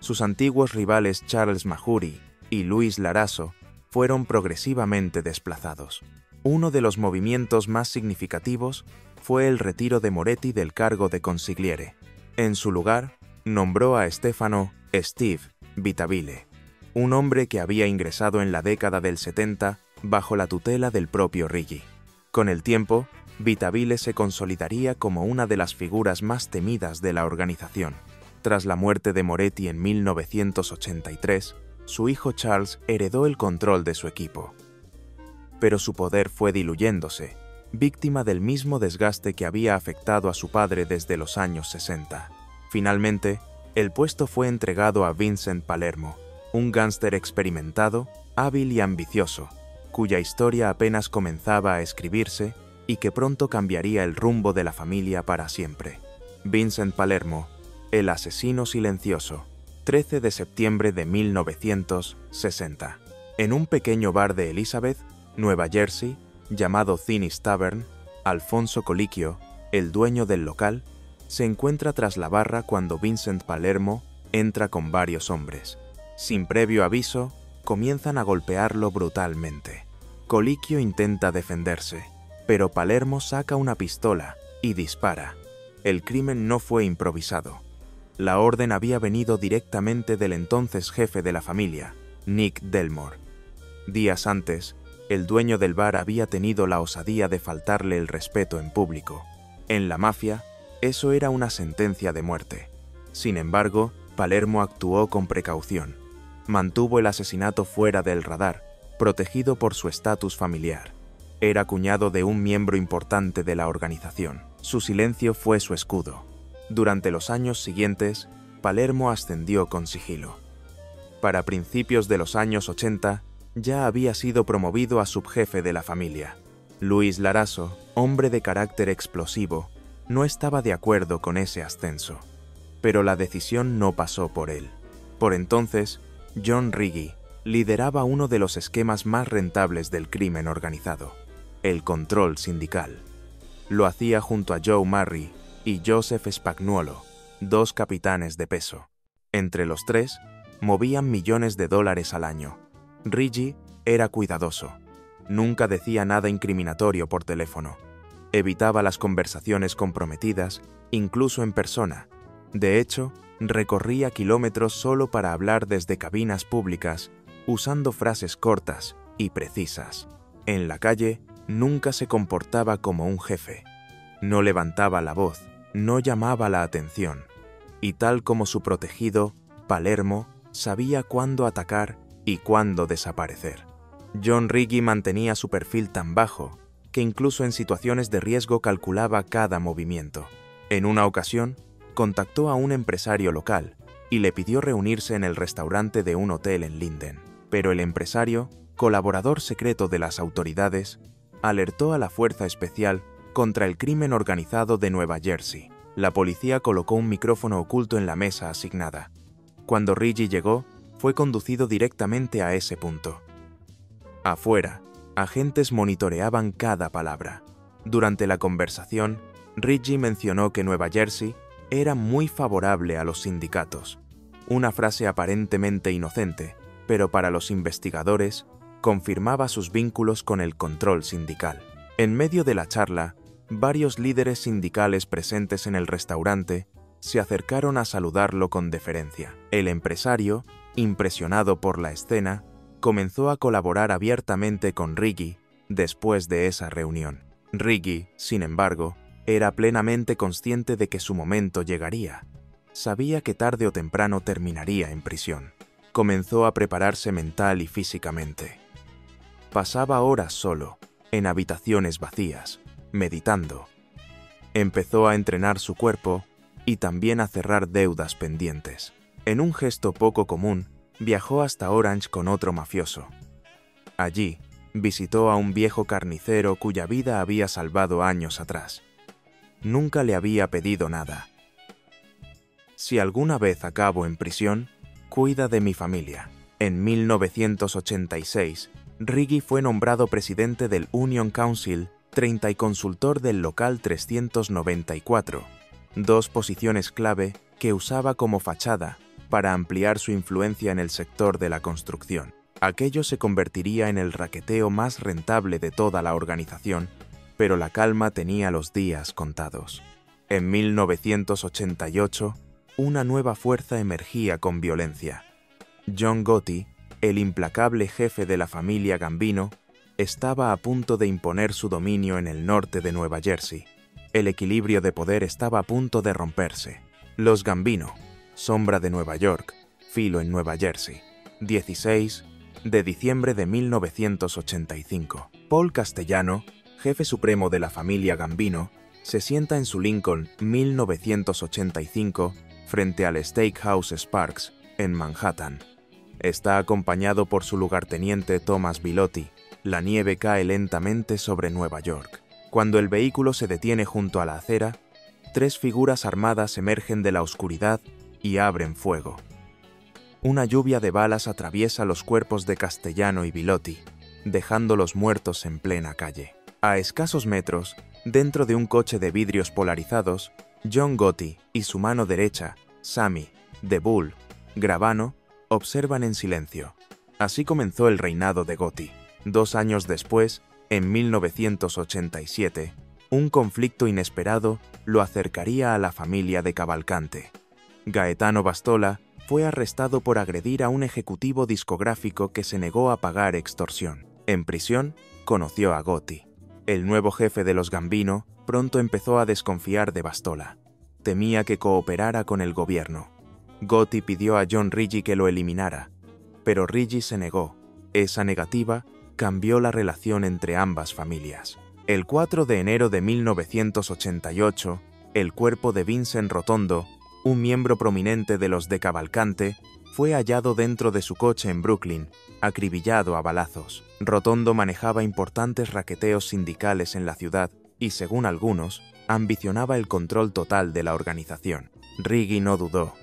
Sus antiguos rivales Charles Mahuri y Luis Laraso fueron progresivamente desplazados. Uno de los movimientos más significativos fue el retiro de Moretti del cargo de consigliere. En su lugar, nombró a Stefano Steve Vitabile, un hombre que había ingresado en la década del 70 bajo la tutela del propio Riggi. Con el tiempo, Vitabile se consolidaría como una de las figuras más temidas de la organización. Tras la muerte de Moretti en 1983, su hijo Charles heredó el control de su equipo. Pero su poder fue diluyéndose, víctima del mismo desgaste que había afectado a su padre desde los años 60. Finalmente, el puesto fue entregado a Vincent Palermo, un gángster experimentado, hábil y ambicioso, cuya historia apenas comenzaba a escribirse y que pronto cambiaría el rumbo de la familia para siempre. Vincent Palermo, el asesino silencioso, 13 de septiembre de 1960. En un pequeño bar de Elizabeth, Nueva Jersey, llamado Thinney's Tavern, Alfonso Colicchio, el dueño del local, se encuentra tras la barra cuando Vincent Palermo entra con varios hombres. Sin previo aviso, comienzan a golpearlo brutalmente. Colicchio intenta defenderse, pero Palermo saca una pistola y dispara. El crimen no fue improvisado. La orden había venido directamente del entonces jefe de la familia, Nick Delmore. Días antes, el dueño del bar había tenido la osadía de faltarle el respeto en público. En la mafia, eso era una sentencia de muerte. Sin embargo, Palermo actuó con precaución. Mantuvo el asesinato fuera del radar, protegido por su estatus familiar. Era cuñado de un miembro importante de la organización. Su silencio fue su escudo. Durante los años siguientes, Palermo ascendió con sigilo. Para principios de los años 80, ya había sido promovido a subjefe de la familia. Luis Laraso, hombre de carácter explosivo, no estaba de acuerdo con ese ascenso. Pero la decisión no pasó por él. Por entonces, John Riggi lideraba uno de los esquemas más rentables del crimen organizado, el control sindical. Lo hacía junto a Joe Murray y Joseph Spagnuolo, dos capitanes de peso. Entre los tres, movían millones de dólares al año. Riggi era cuidadoso. Nunca decía nada incriminatorio por teléfono. Evitaba las conversaciones comprometidas, incluso en persona. De hecho, recorría kilómetros solo para hablar desde cabinas públicas, usando frases cortas y precisas. En la calle, nunca se comportaba como un jefe. No levantaba la voz, no llamaba la atención. Y tal como su protegido, Palermo sabía cuándo atacar y cuándo desaparecer. John Riggi mantenía su perfil tan bajo que incluso en situaciones de riesgo calculaba cada movimiento. En una ocasión, contactó a un empresario local y le pidió reunirse en el restaurante de un hotel en Linden. Pero el empresario, colaborador secreto de las autoridades, alertó a la Fuerza Especial contra el crimen organizado de Nueva Jersey. La policía colocó un micrófono oculto en la mesa asignada. Cuando Riggi llegó, fue conducido directamente a ese punto. Afuera, agentes monitoreaban cada palabra. Durante la conversación, Riggi mencionó que Nueva Jersey era muy favorable a los sindicatos. Una frase aparentemente inocente, pero para los investigadores, confirmaba sus vínculos con el control sindical. En medio de la charla, varios líderes sindicales presentes en el restaurante se acercaron a saludarlo con deferencia. El empresario, impresionado por la escena, comenzó a colaborar abiertamente con Riggi después de esa reunión. Riggi, sin embargo, era plenamente consciente de que su momento llegaría. Sabía que tarde o temprano terminaría en prisión. Comenzó a prepararse mental y físicamente. Pasaba horas solo, en habitaciones vacías, meditando. Empezó a entrenar su cuerpo y también a cerrar deudas pendientes. En un gesto poco común, viajó hasta Orange con otro mafioso. Allí, visitó a un viejo carnicero cuya vida había salvado años atrás. Nunca le había pedido nada. Si alguna vez acabo en prisión, cuida de mi familia. En 1986, Riggi fue nombrado presidente del Union Council 30 y consultor del local 394, dos posiciones clave que usaba como fachada para ampliar su influencia en el sector de la construcción. Aquello se convertiría en el raqueteo más rentable de toda la organización, pero la calma tenía los días contados. En 1988, una nueva fuerza emergía con violencia. John Gotti, el implacable jefe de la familia Gambino, estaba a punto de imponer su dominio en el norte de Nueva Jersey. El equilibrio de poder estaba a punto de romperse. Los Gambino, sombra de Nueva York, filo en Nueva Jersey. 16 de diciembre de 1985. Paul Castellano, jefe supremo de la familia Gambino, se sienta en su Lincoln 1985 frente al Steakhouse Sparks, en Manhattan. Está acompañado por su lugarteniente Thomas Bilotti. La nieve cae lentamente sobre Nueva York. Cuando el vehículo se detiene junto a la acera, 3 figuras armadas emergen de la oscuridad y abren fuego. Una lluvia de balas atraviesa los cuerpos de Castellano y Bilotti, dejándolos muertos en plena calle. A escasos metros, dentro de un coche de vidrios polarizados, John Gotti y su mano derecha, Sammy, The Bull, Gravano, observan en silencio. Así comenzó el reinado de Gotti. 2 años después, en 1987, un conflicto inesperado lo acercaría a la familia de Cavalcante. Gaetano Bastola fue arrestado por agredir a un ejecutivo discográfico que se negó a pagar extorsión. En prisión, conoció a Gotti. El nuevo jefe de los Gambino pronto empezó a desconfiar de Bastola. Temía que cooperara con el gobierno. Gotti pidió a John Riggi que lo eliminara, pero Riggi se negó. Esa negativa cambió la relación entre ambas familias. El 4 de enero de 1988, el cuerpo de Vincent Rotondo, un miembro prominente de los de Cavalcante, fue hallado dentro de su coche en Brooklyn, acribillado a balazos. Rotondo manejaba importantes raqueteos sindicales en la ciudad y, según algunos, ambicionaba el control total de la organización. Riggi no dudó.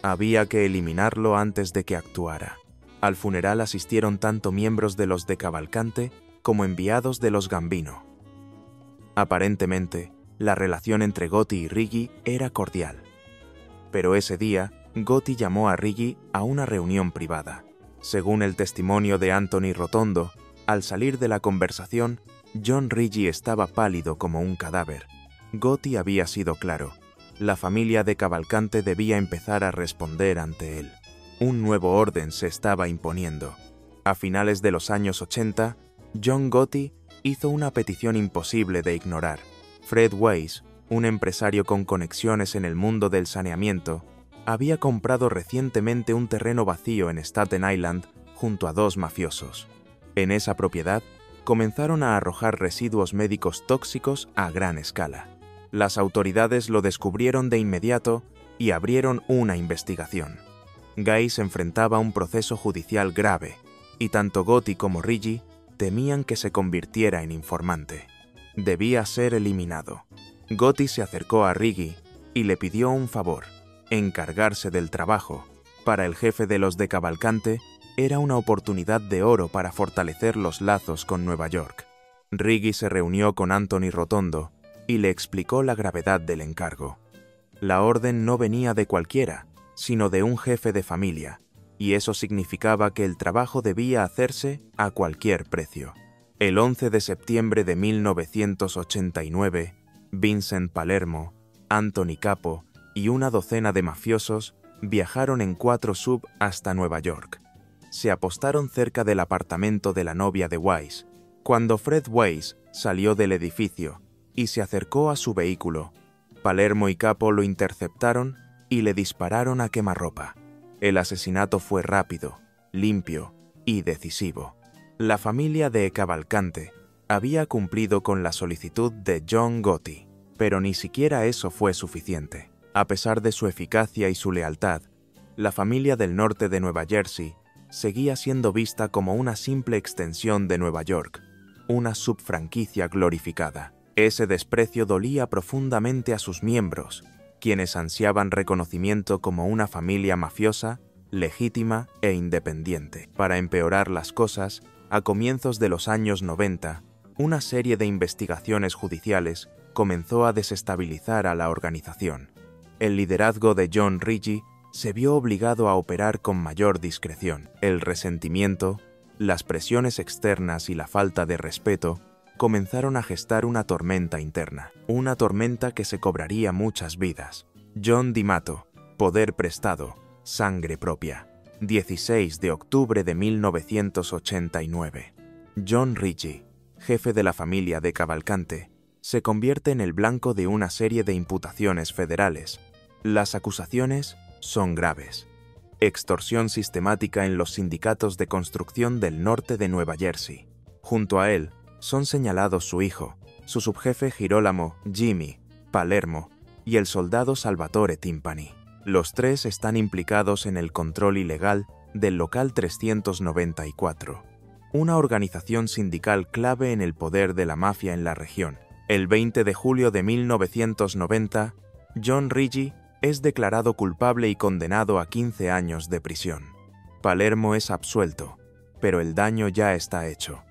Había que eliminarlo antes de que actuara. Al funeral asistieron tanto miembros de los de Cavalcante como enviados de los Gambino. Aparentemente, la relación entre Gotti y Riggi era cordial. Pero ese día, Gotti llamó a Riggi a una reunión privada. Según el testimonio de Anthony Rotondo, al salir de la conversación, John Riggi estaba pálido como un cadáver. Gotti había sido claro. La familia de Cavalcante debía empezar a responder ante él. Un nuevo orden se estaba imponiendo. A finales de los años 80, John Gotti hizo una petición imposible de ignorar. Fred Weiss, un empresario con conexiones en el mundo del saneamiento, había comprado recientemente un terreno vacío en Staten Island junto a 2 mafiosos. En esa propiedad, comenzaron a arrojar residuos médicos tóxicos a gran escala. Las autoridades lo descubrieron de inmediato y abrieron una investigación. Guy se enfrentaba a un proceso judicial grave, y tanto Gotti como Riggi temían que se convirtiera en informante. Debía ser eliminado. Gotti se acercó a Riggi y le pidió un favor: encargarse del trabajo. Para el jefe de los de Cavalcante, era una oportunidad de oro para fortalecer los lazos con Nueva York. Riggi se reunió con Anthony Rotondo y le explicó la gravedad del encargo. La orden no venía de cualquiera, sino de un jefe de familia, y eso significaba que el trabajo debía hacerse a cualquier precio. El 11 de septiembre de 1989, Vincent Palermo, Anthony Capo y una docena de mafiosos viajaron en 4 sub hasta Nueva York. Se apostaron cerca del apartamento de la novia de Weiss. Cuando Fred Weiss salió del edificio y se acercó a su vehículo, Palermo y Capo lo interceptaron y le dispararon a quemarropa. El asesinato fue rápido, limpio y decisivo. La familia de Cavalcante había cumplido con la solicitud de John Gotti, pero ni siquiera eso fue suficiente. A pesar de su eficacia y su lealtad, la familia del norte de Nueva Jersey seguía siendo vista como una simple extensión de Nueva York, una subfranquicia glorificada. Ese desprecio dolía profundamente a sus miembros, quienes ansiaban reconocimiento como una familia mafiosa, legítima e independiente. Para empeorar las cosas, a comienzos de los años 90, una serie de investigaciones judiciales comenzó a desestabilizar a la organización. El liderazgo de John Riggi se vio obligado a operar con mayor discreción. El resentimiento, las presiones externas y la falta de respeto comenzaron a gestar una tormenta interna, una tormenta que se cobraría muchas vidas. John D'Amato, poder prestado, sangre propia. 16 de octubre de 1989. John Riggi, jefe de la familia de Cavalcante, se convierte en el blanco de una serie de imputaciones federales. Las acusaciones son graves. Extorsión sistemática en los sindicatos de construcción del norte de Nueva Jersey. Junto a él son señalados su hijo, su subjefe Girolamo Jimmy Palermo y el soldado Salvatore Timpani. Los tres están implicados en el control ilegal del local 394, una organización sindical clave en el poder de la mafia en la región. El 20 de julio de 1990, John Riggi es declarado culpable y condenado a 15 años de prisión. Palermo es absuelto, pero el daño ya está hecho.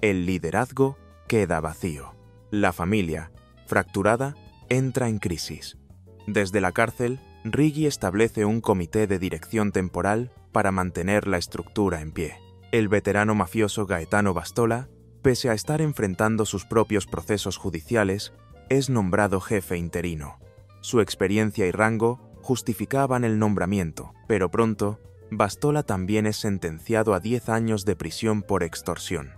El liderazgo queda vacío. La familia, fracturada, entra en crisis. Desde la cárcel, Riggi establece un comité de dirección temporal para mantener la estructura en pie. El veterano mafioso Gaetano Bastola, pese a estar enfrentando sus propios procesos judiciales, es nombrado jefe interino. Su experiencia y rango justificaban el nombramiento, pero pronto, Bastola también es sentenciado a 10 años de prisión por extorsión.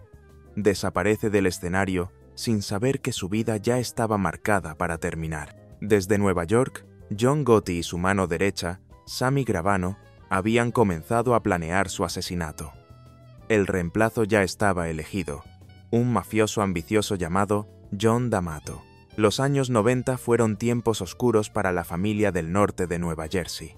Desaparece del escenario sin saber que su vida ya estaba marcada para terminar. Desde Nueva York, John Gotti y su mano derecha, Sammy Gravano, habían comenzado a planear su asesinato. El reemplazo ya estaba elegido, un mafioso ambicioso llamado John D'Amato. Los años 90 fueron tiempos oscuros para la familia del norte de Nueva Jersey.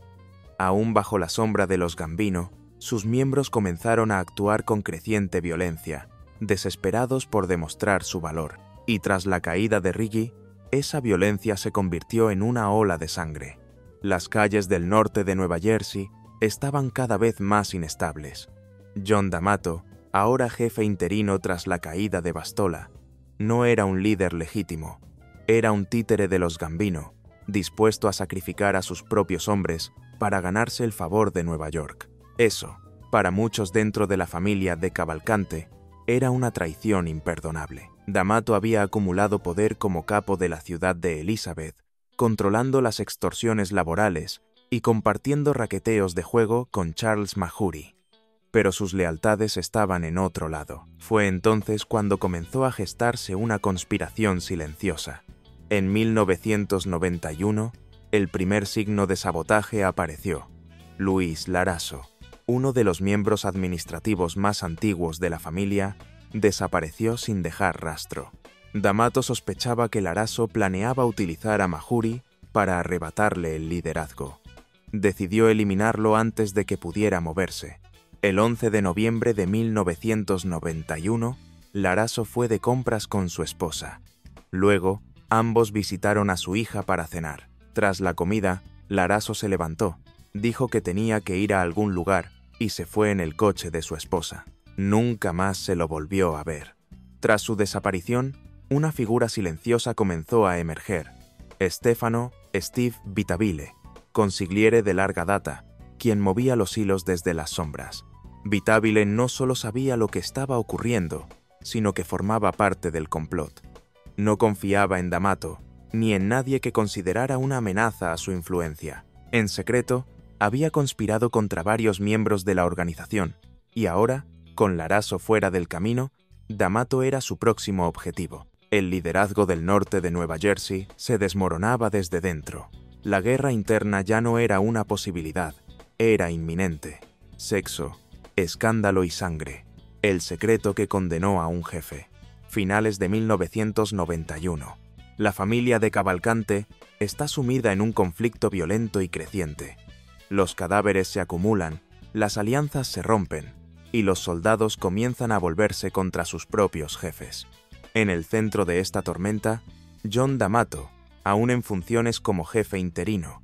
Aún bajo la sombra de los Gambino, sus miembros comenzaron a actuar con creciente violencia, desesperados por demostrar su valor. Y tras la caída de Riggi, esa violencia se convirtió en una ola de sangre. Las calles del norte de Nueva Jersey estaban cada vez más inestables. John D'Amato, ahora jefe interino tras la caída de Bastola, no era un líder legítimo. Era un títere de los Gambino, dispuesto a sacrificar a sus propios hombres para ganarse el favor de Nueva York. Eso, para muchos dentro de la familia de Cavalcante, era una traición imperdonable. D'Amato había acumulado poder como capo de la ciudad de Elizabeth, controlando las extorsiones laborales y compartiendo raqueteos de juego con Charles Mahuri. Pero sus lealtades estaban en otro lado. Fue entonces cuando comenzó a gestarse una conspiración silenciosa. En 1991, el primer signo de sabotaje apareció. Luis Laraso, uno de los miembros administrativos más antiguos de la familia, desapareció sin dejar rastro. D'Amato sospechaba que Laraso planeaba utilizar a Mahuri para arrebatarle el liderazgo. Decidió eliminarlo antes de que pudiera moverse. El 11 de noviembre de 1991, Laraso fue de compras con su esposa. Luego, ambos visitaron a su hija para cenar. Tras la comida, Laraso se levantó, dijo que tenía que ir a algún lugar y se fue en el coche de su esposa. Nunca más se lo volvió a ver. Tras su desaparición, una figura silenciosa comenzó a emerger. Stefano Steve Vitabile, consigliere de larga data, quien movía los hilos desde las sombras. Vitabile no solo sabía lo que estaba ocurriendo, sino que formaba parte del complot. No confiaba en D'Amato, ni en nadie que considerara una amenaza a su influencia. En secreto, había conspirado contra varios miembros de la organización, y ahora, con Laraso fuera del camino, D'Amato era su próximo objetivo. El liderazgo del norte de Nueva Jersey se desmoronaba desde dentro. La guerra interna ya no era una posibilidad, era inminente. Sexo, escándalo y sangre. El secreto que condenó a un jefe. Finales de 1991. La familia de Cavalcante está sumida en un conflicto violento y creciente. Los cadáveres se acumulan, las alianzas se rompen, y los soldados comienzan a volverse contra sus propios jefes. En el centro de esta tormenta, John D'Amato, aún en funciones como jefe interino,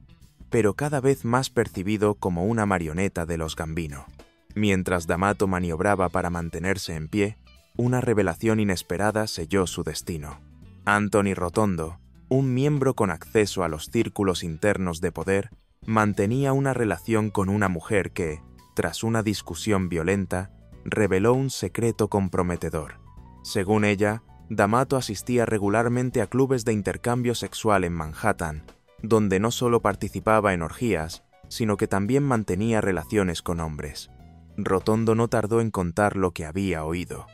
pero cada vez más percibido como una marioneta de los Gambino. Mientras D'Amato maniobraba para mantenerse en pie, una revelación inesperada selló su destino. Anthony Rotondo, un miembro con acceso a los círculos internos de poder, mantenía una relación con una mujer que, tras una discusión violenta, reveló un secreto comprometedor. Según ella, D'Amato asistía regularmente a clubes de intercambio sexual en Manhattan, donde no solo participaba en orgías, sino que también mantenía relaciones con hombres. Rotondo no tardó en contar lo que había oído.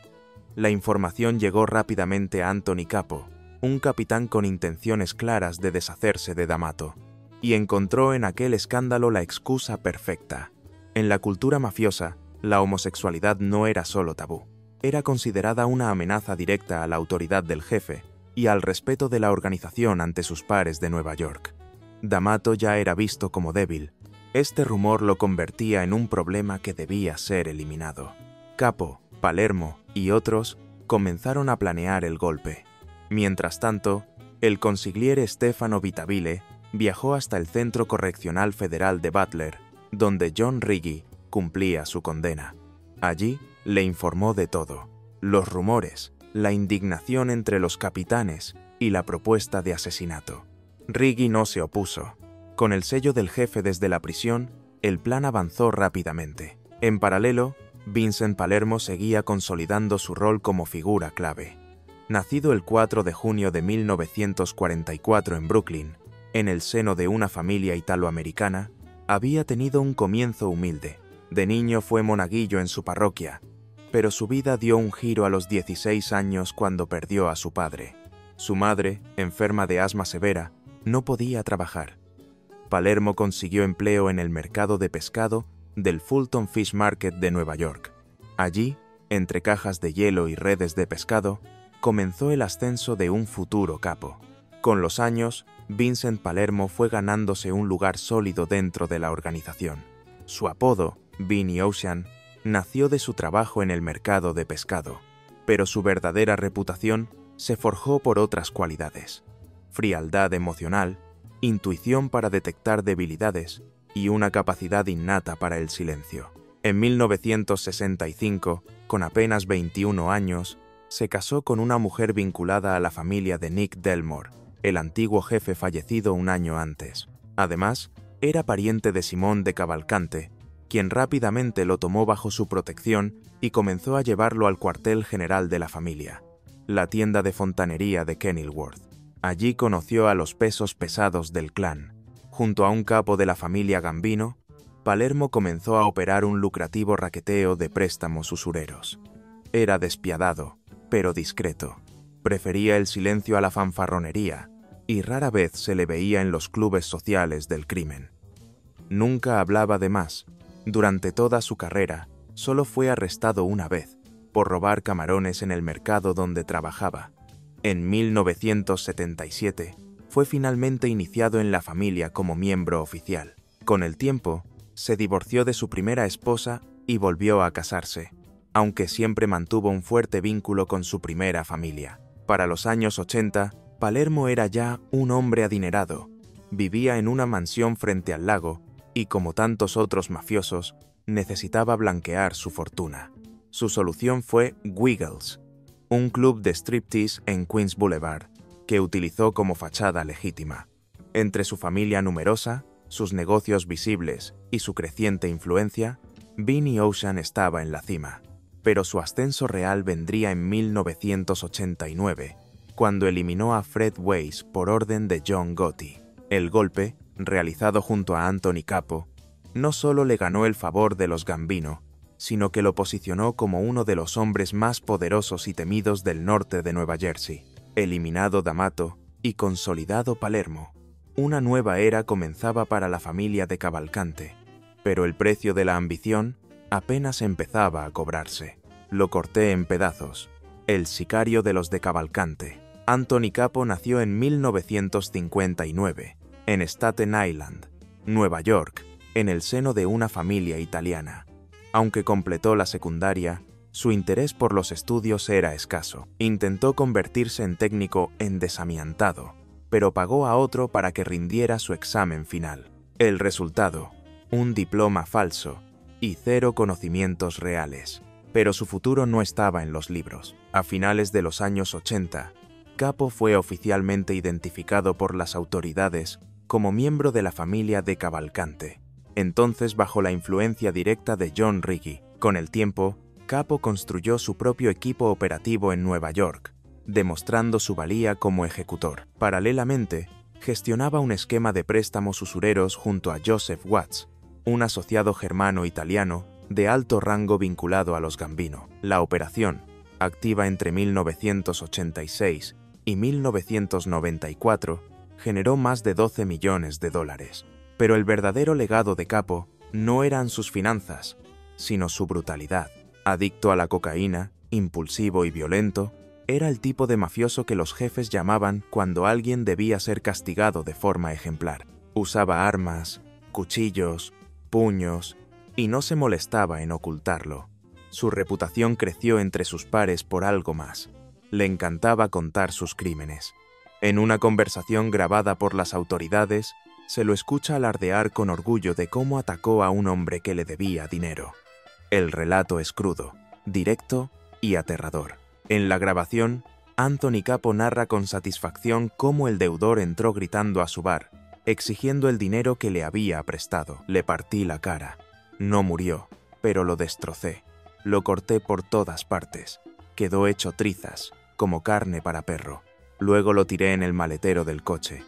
La información llegó rápidamente a Anthony Capo, un capitán con intenciones claras de deshacerse de D'Amato, y encontró en aquel escándalo la excusa perfecta. En la cultura mafiosa, la homosexualidad no era solo tabú. Era considerada una amenaza directa a la autoridad del jefe y al respeto de la organización ante sus pares de Nueva York. D'Amato ya era visto como débil. Este rumor lo convertía en un problema que debía ser eliminado. Capo, Palermo y otros comenzaron a planear el golpe. Mientras tanto, el consigliere Stefano Vitabile viajó hasta el Centro Correccional Federal de Butler, donde John Riggi cumplía su condena. Allí le informó de todo: los rumores, la indignación entre los capitanes y la propuesta de asesinato. Riggi no se opuso. Con el sello del jefe desde la prisión, el plan avanzó rápidamente. En paralelo, Vincent Palermo seguía consolidando su rol como figura clave. Nacido el 4 de junio de 1944 en Brooklyn, en el seno de una familia italoamericana, había tenido un comienzo humilde. De niño fue monaguillo en su parroquia, pero su vida dio un giro a los 16 años cuando perdió a su padre. Su madre, enferma de asma severa, no podía trabajar. Palermo consiguió empleo en el mercado de pescado del Fulton Fish Market de Nueva York. Allí, entre cajas de hielo y redes de pescado, comenzó el ascenso de un futuro capo. Con los años, Vincent Palermo fue ganándose un lugar sólido dentro de la organización. Su apodo, Beanie Ocean, nació de su trabajo en el mercado de pescado, pero su verdadera reputación se forjó por otras cualidades: frialdad emocional, intuición para detectar debilidades y una capacidad innata para el silencio. En 1965, con apenas 21 años, se casó con una mujer vinculada a la familia de Nick Delmore, el antiguo jefe fallecido un año antes. Además, era pariente de Simón de Cavalcante, quien rápidamente lo tomó bajo su protección y comenzó a llevarlo al cuartel general de la familia, la tienda de fontanería de Kenilworth. Allí conoció a los pesos pesados del clan. Junto a un capo de la familia Gambino, Palermo comenzó a operar un lucrativo raqueteo de préstamos usureros. Era despiadado, pero discreto. Prefería el silencio a la fanfarronería y rara vez se le veía en los clubes sociales del crimen. Nunca hablaba de más. Durante toda su carrera, solo fue arrestado una vez, por robar camarones en el mercado donde trabajaba. En 1977, fue finalmente iniciado en la familia como miembro oficial. Con el tiempo, se divorció de su primera esposa y volvió a casarse, aunque siempre mantuvo un fuerte vínculo con su primera familia. Para los años 80, Palermo era ya un hombre adinerado. Vivía en una mansión frente al lago y, como tantos otros mafiosos, necesitaba blanquear su fortuna. Su solución fue Wiggles, un club de striptease en Queens Boulevard, que utilizó como fachada legítima. Entre su familia numerosa, sus negocios visibles y su creciente influencia, Beanie Ocean estaba en la cima. Pero su ascenso real vendría en 1989, cuando eliminó a Fred Weiss por orden de John Gotti. El golpe, realizado junto a Anthony Capo, no solo le ganó el favor de los Gambino, sino que lo posicionó como uno de los hombres más poderosos y temidos del norte de Nueva Jersey. Eliminado D'Amato y consolidado Palermo, una nueva era comenzaba para la familia de Cavalcante, pero el precio de la ambición apenas empezaba a cobrarse. Lo corté en pedazos. El sicario de los de Cavalcante. Anthony Capo nació en 1959, en Staten Island, Nueva York, en el seno de una familia italiana. Aunque completó la secundaria, su interés por los estudios era escaso. Intentó convertirse en técnico en desamiantado, pero pagó a otro para que rindiera su examen final. El resultado, un diploma falso y 0 conocimientos reales. Pero su futuro no estaba en los libros. A finales de los años 80, Capo fue oficialmente identificado por las autoridades como miembro de la familia de Cavalcante, entonces bajo la influencia directa de John Riggi. Con el tiempo, Capo construyó su propio equipo operativo en Nueva York, demostrando su valía como ejecutor. Paralelamente, gestionaba un esquema de préstamos usureros junto a Joseph Watts, un asociado germano-italiano de alto rango vinculado a los Gambino. La operación, activa entre 1986 y 1994, generó más de $12 millones. Pero el verdadero legado de Capo no eran sus finanzas, sino su brutalidad. Adicto a la cocaína, impulsivo y violento, era el tipo de mafioso que los jefes llamaban cuando alguien debía ser castigado de forma ejemplar. Usaba armas, cuchillos, puños, y no se molestaba en ocultarlo. Su reputación creció entre sus pares por algo más. Le encantaba contar sus crímenes. En una conversación grabada por las autoridades, se lo escucha alardear con orgullo de cómo atacó a un hombre que le debía dinero. El relato es crudo, directo y aterrador. En la grabación, Anthony Capo narra con satisfacción cómo el deudor entró gritando a su bar, exigiendo el dinero que le había prestado. Le partí la cara. No murió, pero lo destrocé. Lo corté por todas partes. Quedó hecho trizas, como carne para perro. Luego lo tiré en el maletero del coche.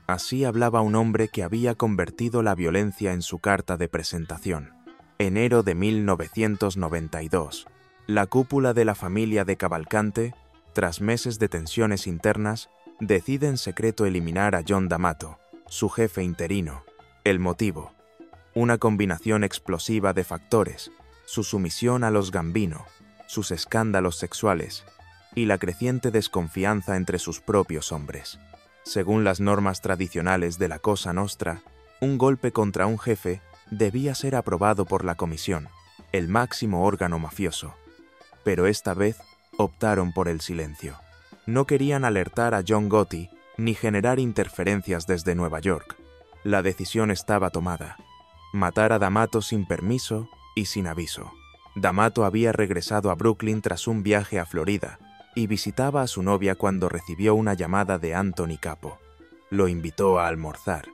Así hablaba un hombre que había convertido la violencia en su carta de presentación. Enero de 1992. La cúpula de la familia de Cavalcante, tras meses de tensiones internas, decide en secreto eliminar a John D'Amato, su jefe interino. El motivo: una combinación explosiva de factores, su sumisión a los Gambino, sus escándalos sexuales y la creciente desconfianza entre sus propios hombres. Según las normas tradicionales de la Cosa Nostra, un golpe contra un jefe debía ser aprobado por la comisión, el máximo órgano mafioso. Pero esta vez optaron por el silencio. No querían alertar a John Gotti ni generar interferencias desde Nueva York. La decisión estaba tomada: matar a D'Amato sin permiso y sin aviso. D'Amato había regresado a Brooklyn tras un viaje a Florida y visitaba a su novia cuando recibió una llamada de Anthony Capo. Lo invitó a almorzar.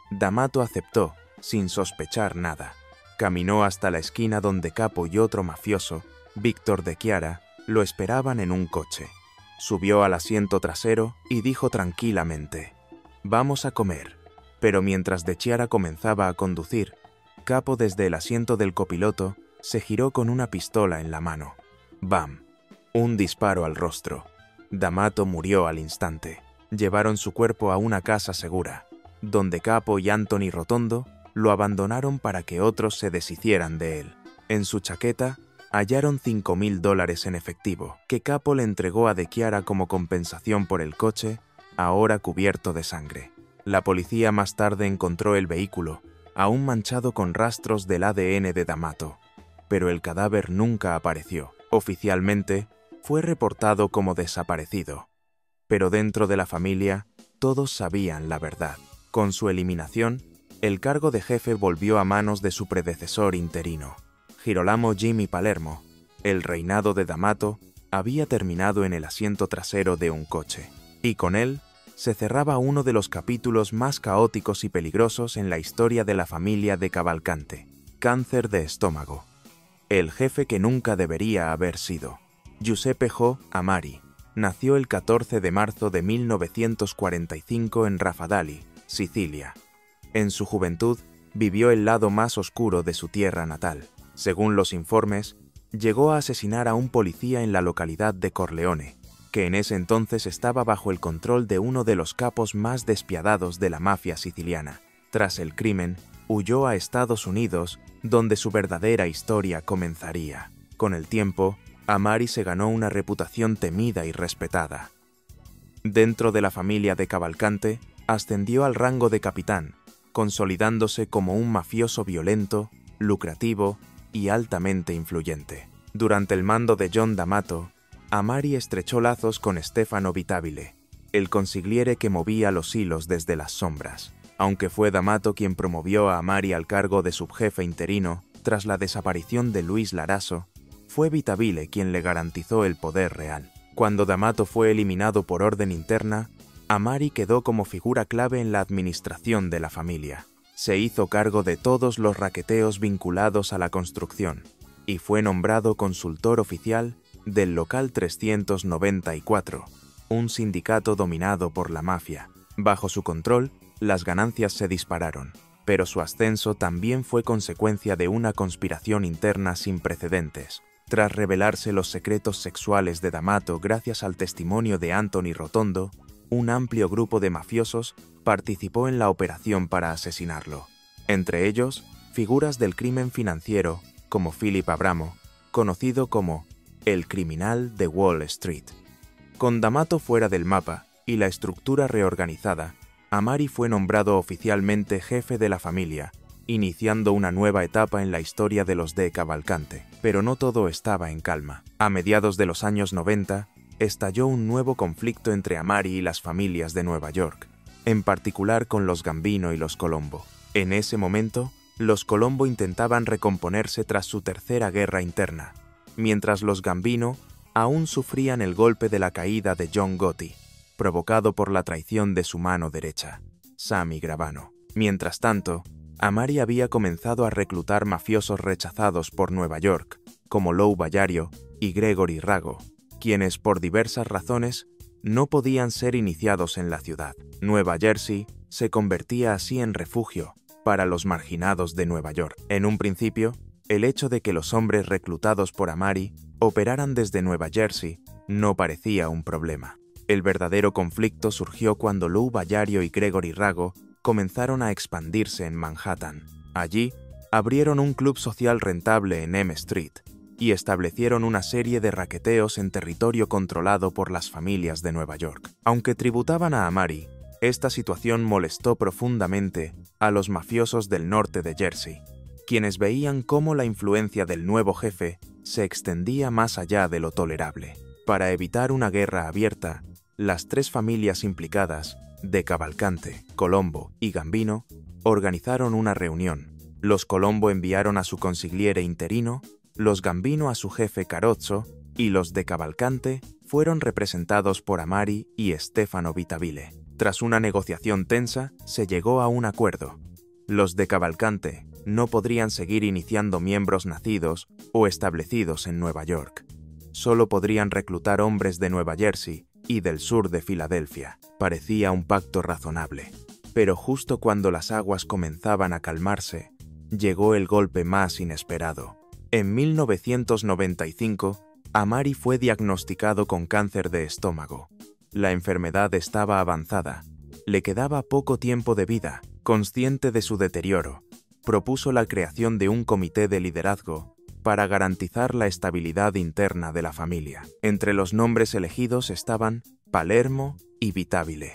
D'Amato aceptó, sin sospechar nada. Caminó hasta la esquina donde Capo y otro mafioso, Víctor de Chiara, lo esperaban en un coche. Subió al asiento trasero y dijo tranquilamente: «Vamos a comer». Pero mientras de Chiara comenzaba a conducir, Capo desde el asiento del copiloto se giró con una pistola en la mano. ¡Bam! Un disparo al rostro. D'Amato murió al instante. Llevaron su cuerpo a una casa segura, donde Capo y Anthony Rotondo lo abandonaron para que otros se deshicieran de él. En su chaqueta hallaron $5,000 en efectivo, que Capo le entregó a De Chiara como compensación por el coche, ahora cubierto de sangre. La policía más tarde encontró el vehículo, aún manchado con rastros del ADN de D'Amato, pero el cadáver nunca apareció. Oficialmente, fue reportado como desaparecido, pero dentro de la familia todos sabían la verdad. Con su eliminación, el cargo de jefe volvió a manos de su predecesor interino, Girolamo Jimmy Palermo. El reinado de D'Amato había terminado en el asiento trasero de un coche, y con él se cerraba uno de los capítulos más caóticos y peligrosos en la historia de la familia de Cavalcante: cáncer de estómago. El jefe que nunca debería haber sido. Giuseppe Jo Amari nació el 14 de marzo de 1945 en Raffadali, Sicilia. En su juventud vivió el lado más oscuro de su tierra natal. Según los informes, llegó a asesinar a un policía en la localidad de Corleone, que en ese entonces estaba bajo el control de uno de los capos más despiadados de la mafia siciliana. Tras el crimen, huyó a Estados Unidos, donde su verdadera historia comenzaría. Con el tiempo, Amari se ganó una reputación temida y respetada. Dentro de la familia de Cavalcante, ascendió al rango de capitán, consolidándose como un mafioso violento, lucrativo y altamente influyente. Durante el mando de John D'Amato, Amari estrechó lazos con Stefano Vitabile, el consigliere que movía los hilos desde las sombras. Aunque fue D'Amato quien promovió a Amari al cargo de subjefe interino tras la desaparición de Luis Laraso, fue Vitabile quien le garantizó el poder real. Cuando D'Amato fue eliminado por orden interna, Amari quedó como figura clave en la administración de la familia. Se hizo cargo de todos los raqueteos vinculados a la construcción y fue nombrado consultor oficial del Local 394, un sindicato dominado por la mafia. Bajo su control, las ganancias se dispararon, pero su ascenso también fue consecuencia de una conspiración interna sin precedentes. Tras revelarse los secretos sexuales de D'Amato gracias al testimonio de Anthony Rotondo, un amplio grupo de mafiosos participó en la operación para asesinarlo. Entre ellos, figuras del crimen financiero como Philip Abramo, conocido como el criminal de Wall Street. Con D'Amato fuera del mapa y la estructura reorganizada, Amari fue nombrado oficialmente jefe de la familia, iniciando una nueva etapa en la historia de los de Cavalcante. Pero no todo estaba en calma. A mediados de los años 90, estalló un nuevo conflicto entre Amari y las familias de Nueva York, en particular con los Gambino y los Colombo. En ese momento, los Colombo intentaban recomponerse tras su tercera guerra interna, mientras los Gambino aún sufrían el golpe de la caída de John Gotti, provocado por la traición de su mano derecha, Sammy Gravano. Mientras tanto, Amari había comenzado a reclutar mafiosos rechazados por Nueva York, como Lou Bayario y Gregory Rago, quienes por diversas razones no podían ser iniciados en la ciudad. Nueva Jersey se convertía así en refugio para los marginados de Nueva York. En un principio, el hecho de que los hombres reclutados por Amari operaran desde Nueva Jersey no parecía un problema. El verdadero conflicto surgió cuando Lou Bayario y Gregory Rago comenzaron a expandirse en Manhattan. Allí, abrieron un club social rentable en M Street y establecieron una serie de raqueteos en territorio controlado por las familias de Nueva York. Aunque tributaban a Amari, esta situación molestó profundamente a los mafiosos del norte de Jersey, quienes veían cómo la influencia del nuevo jefe se extendía más allá de lo tolerable. Para evitar una guerra abierta, las tres familias implicadas, de Cavalcante, Colombo y Gambino, organizaron una reunión. Los Colombo enviaron a su consigliere interino, los Gambino a su jefe Carozzo y los de Cavalcante fueron representados por Amari y Stefano Vitabile. Tras una negociación tensa, se llegó a un acuerdo. Los de Cavalcante no podrían seguir iniciando miembros nacidos o establecidos en Nueva York. Solo podrían reclutar hombres de Nueva Jersey y del sur de Filadelfia. Parecía un pacto razonable. Pero justo cuando las aguas comenzaban a calmarse, llegó el golpe más inesperado. En 1995, Amari fue diagnosticado con cáncer de estómago. La enfermedad estaba avanzada. Le quedaba poco tiempo de vida. Consciente de su deterioro, propuso la creación de un comité de liderazgo para garantizar la estabilidad interna de la familia. Entre los nombres elegidos estaban Palermo y Vitabile,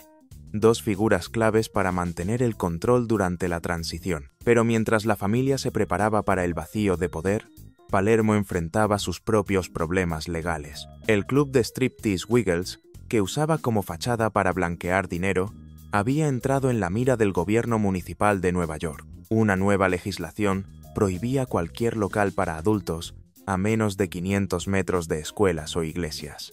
dos figuras claves para mantener el control durante la transición. Pero mientras la familia se preparaba para el vacío de poder, Palermo enfrentaba sus propios problemas legales. El club de striptease Wiggles, que usaba como fachada para blanquear dinero, había entrado en la mira del gobierno municipal de Nueva York. Una nueva legislación prohibía cualquier local para adultos a menos de 500 metros de escuelas o iglesias.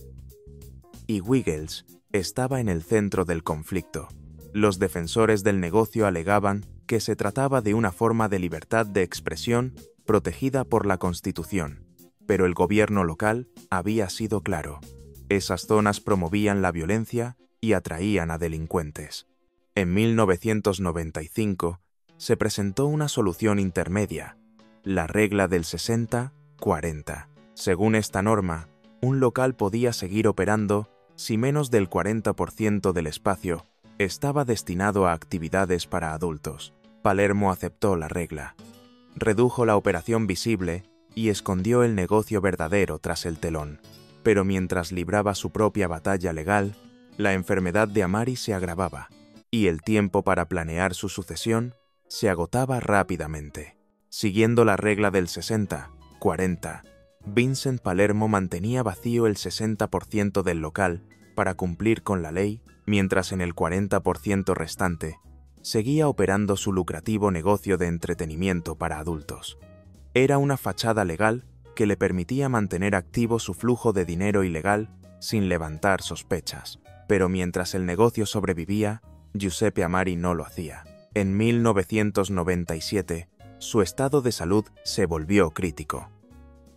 Y Wiggles estaba en el centro del conflicto. Los defensores del negocio alegaban que se trataba de una forma de libertad de expresión protegida por la Constitución, pero el gobierno local había sido claro. Esas zonas promovían la violencia y atraían a delincuentes. En 1995 se presentó una solución intermedia, la regla del 60-40. Según esta norma, un local podía seguir operando si menos del 40% del espacio estaba destinado a actividades para adultos. Palermo aceptó la regla, redujo la operación visible y escondió el negocio verdadero tras el telón. Pero mientras libraba su propia batalla legal, la enfermedad de Amari se agravaba y el tiempo para planear su sucesión se agotaba rápidamente. Siguiendo la regla del 60-40, Vincent Palermo mantenía vacío el 60% del local para cumplir con la ley, mientras en el 40% restante seguía operando su lucrativo negocio de entretenimiento para adultos. Era una fachada legal que le permitía mantener activo su flujo de dinero ilegal sin levantar sospechas. Pero mientras el negocio sobrevivía, Giuseppe Amari no lo hacía. En 1997, su estado de salud se volvió crítico.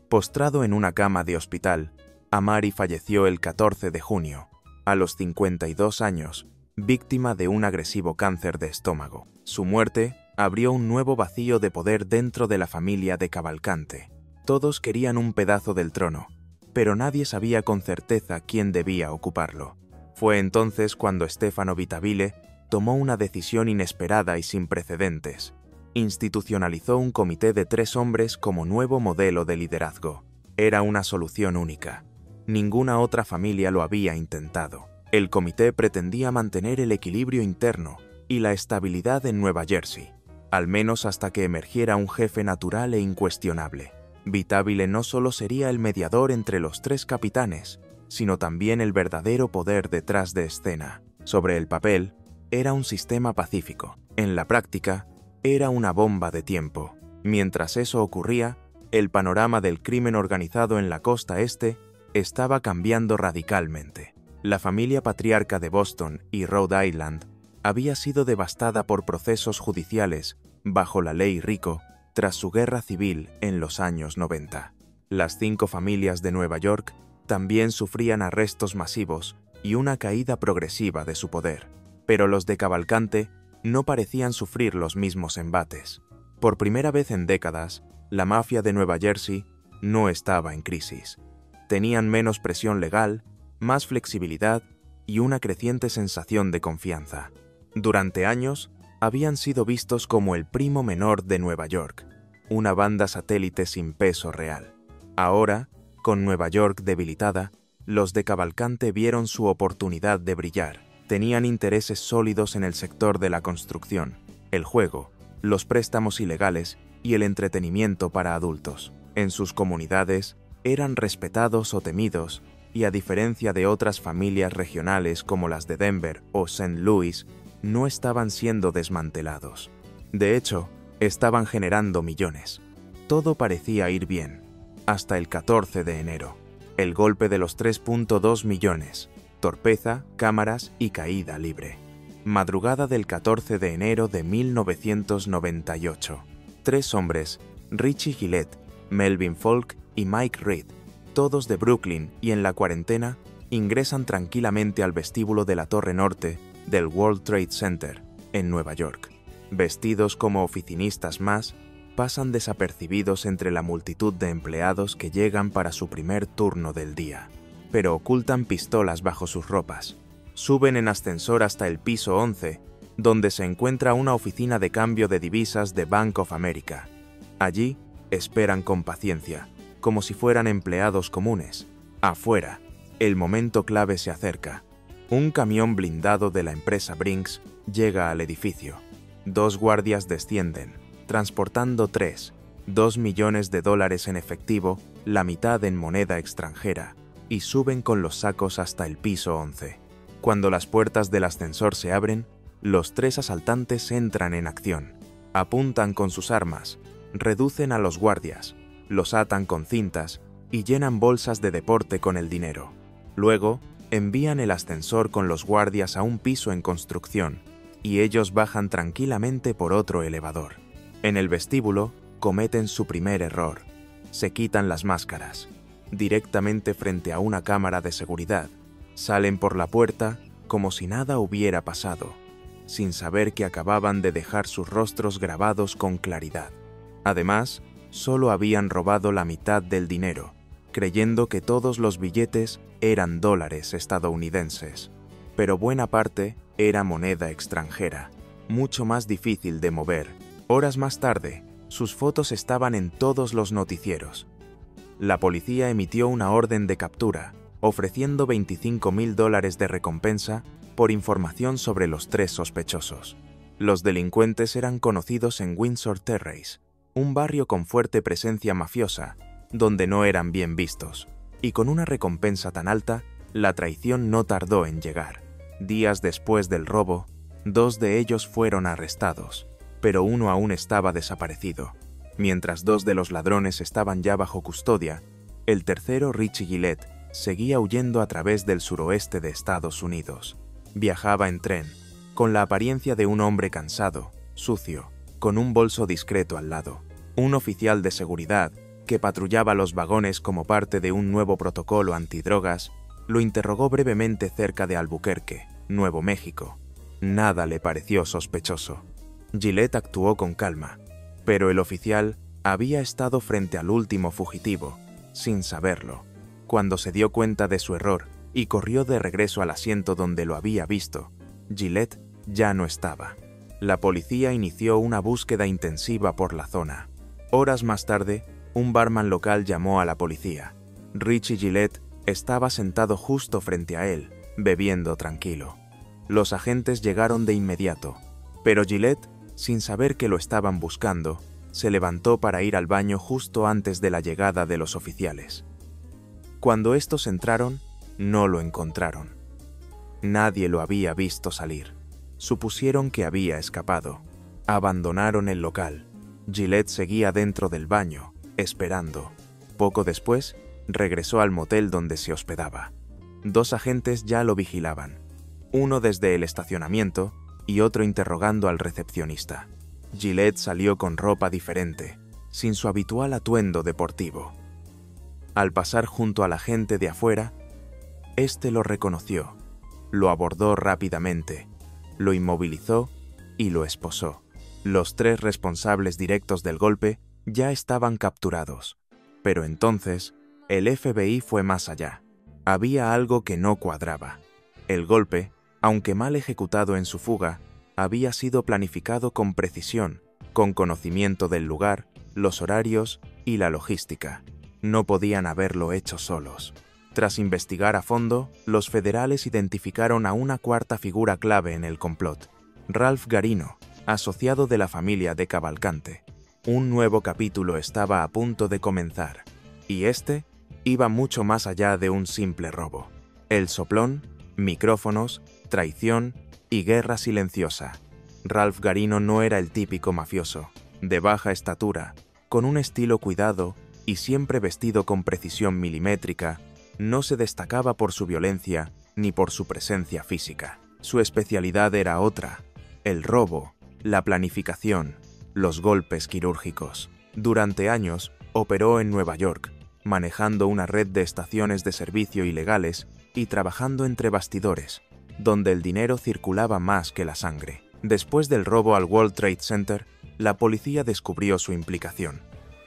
Postrado en una cama de hospital, Amari falleció el 14 de junio, a los 52 años, víctima de un agresivo cáncer de estómago. Su muerte abrió un nuevo vacío de poder dentro de la familia de Cavalcante. Todos querían un pedazo del trono, pero nadie sabía con certeza quién debía ocuparlo. Fue entonces cuando Stefano Vittabile tomó una decisión inesperada y sin precedentes. Institucionalizó un comité de 3 hombres como nuevo modelo de liderazgo. Era una solución única. Ninguna otra familia lo había intentado. El comité pretendía mantener el equilibrio interno y la estabilidad en Nueva Jersey, al menos hasta que emergiera un jefe natural e incuestionable. Vittabile no solo sería el mediador entre los 3 capitanes, sino también el verdadero poder detrás de escena. Sobre el papel, era un sistema pacífico. En la práctica, era una bomba de tiempo. Mientras eso ocurría, el panorama del crimen organizado en la costa este estaba cambiando radicalmente. La familia patriarca de Boston y Rhode Island había sido devastada por procesos judiciales bajo la ley RICO tras su guerra civil en los años 90. Las 5 familias de Nueva York también sufrían arrestos masivos y una caída progresiva de su poder. Pero los de Cavalcante no parecían sufrir los mismos embates. Por primera vez en décadas, la mafia de Nueva Jersey no estaba en crisis. Tenían menos presión legal, más flexibilidad y una creciente sensación de confianza. Durante años, habían sido vistos como el primo menor de Nueva York, una banda satélite sin peso real. Ahora, con Nueva York debilitada, los de Cavalcante vieron su oportunidad de brillar. Tenían intereses sólidos en el sector de la construcción, el juego, los préstamos ilegales y el entretenimiento para adultos. En sus comunidades, eran respetados o temidos, y a diferencia de otras familias regionales como las de Denver o St. Louis, no estaban siendo desmantelados. De hecho, estaban generando millones. Todo parecía ir bien, hasta el 14 de enero, el golpe de los 3.2 millones. Torpeza, cámaras y caída libre. Madrugada del 14 de enero de 1998. 3 hombres, Richie Gillette, Melvin Falk y Mike Reed, todos de Brooklyn y en la cuarentena, ingresan tranquilamente al vestíbulo de la Torre Norte del World Trade Center, en Nueva York. Vestidos como oficinistas más, pasan desapercibidos entre la multitud de empleados que llegan para su primer turno del día. Pero ocultan pistolas bajo sus ropas. Suben en ascensor hasta el piso 11, donde se encuentra una oficina de cambio de divisas de Bank of America. Allí, esperan con paciencia, como si fueran empleados comunes. Afuera, el momento clave se acerca. Un camión blindado de la empresa Brinks llega al edificio. 2 guardias descienden, transportando $2 millones en efectivo, la mitad en moneda extranjera, y suben con los sacos hasta el piso 11. Cuando las puertas del ascensor se abren, los 3 asaltantes entran en acción. Apuntan con sus armas, reducen a los guardias, los atan con cintas y llenan bolsas de deporte con el dinero. Luego, envían el ascensor con los guardias a un piso en construcción y ellos bajan tranquilamente por otro elevador. En el vestíbulo, cometen su primer error. Se quitan las máscaras. Directamente frente a una cámara de seguridad, salen por la puerta como si nada hubiera pasado, sin saber que acababan de dejar sus rostros grabados con claridad. Además, solo habían robado la mitad del dinero, creyendo que todos los billetes eran dólares estadounidenses, pero buena parte era moneda extranjera, mucho más difícil de mover. Horas más tarde, sus fotos estaban en todos los noticieros. La policía emitió una orden de captura, ofreciendo $25,000 de recompensa por información sobre los 3 sospechosos. Los delincuentes eran conocidos en Windsor Terrace, un barrio con fuerte presencia mafiosa, donde no eran bien vistos, y con una recompensa tan alta, la traición no tardó en llegar. Días después del robo, 2 de ellos fueron arrestados, pero uno aún estaba desaparecido. Mientras 2 de los ladrones estaban ya bajo custodia, el tercero, Richie Gillette, seguía huyendo a través del suroeste de Estados Unidos. Viajaba en tren, con la apariencia de un hombre cansado, sucio, con un bolso discreto al lado. Un oficial de seguridad, que patrullaba los vagones como parte de un nuevo protocolo antidrogas, lo interrogó brevemente cerca de Albuquerque, Nuevo México. Nada le pareció sospechoso. Gillette actuó con calma, pero el oficial había estado frente al último fugitivo, sin saberlo. Cuando se dio cuenta de su error y corrió de regreso al asiento donde lo había visto, Gillette ya no estaba. La policía inició una búsqueda intensiva por la zona. Horas más tarde, un barman local llamó a la policía. Richie Gillette estaba sentado justo frente a él, bebiendo tranquilo. Los agentes llegaron de inmediato, pero Gillette, sin saber que lo estaban buscando, se levantó para ir al baño justo antes de la llegada de los oficiales. Cuando estos entraron, no lo encontraron. Nadie lo había visto salir. Supusieron que había escapado. Abandonaron el local. Gillette seguía dentro del baño, esperando. Poco después, regresó al motel donde se hospedaba. 2 agentes ya lo vigilaban, uno desde el estacionamiento y otro interrogando al recepcionista. Gillette salió con ropa diferente, sin su habitual atuendo deportivo. Al pasar junto a la gente de afuera, este lo reconoció, lo abordó rápidamente, lo inmovilizó y lo esposó. Los 3 responsables directos del golpe ya estaban capturados, pero entonces el FBI fue más allá. Había algo que no cuadraba. El golpe, aunque mal ejecutado en su fuga, había sido planificado con precisión, con conocimiento del lugar, los horarios y la logística. No podían haberlo hecho solos. Tras investigar a fondo, los federales identificaron a una cuarta figura clave en el complot: Ralph Garino, asociado de la familia de Cavalcante. Un nuevo capítulo estaba a punto de comenzar, y este iba mucho más allá de un simple robo. El soplón, micrófonos, traición y guerra silenciosa. Ralph Garino no era el típico mafioso, de baja estatura, con un estilo cuidado y siempre vestido con precisión milimétrica. No se destacaba por su violencia ni por su presencia física. Su especialidad era otra: el robo, la planificación, los golpes quirúrgicos. Durante años operó en Nueva York, manejando una red de estaciones de servicio ilegales y trabajando entre bastidores, donde el dinero circulaba más que la sangre. Después del robo al World Trade Center, la policía descubrió su implicación.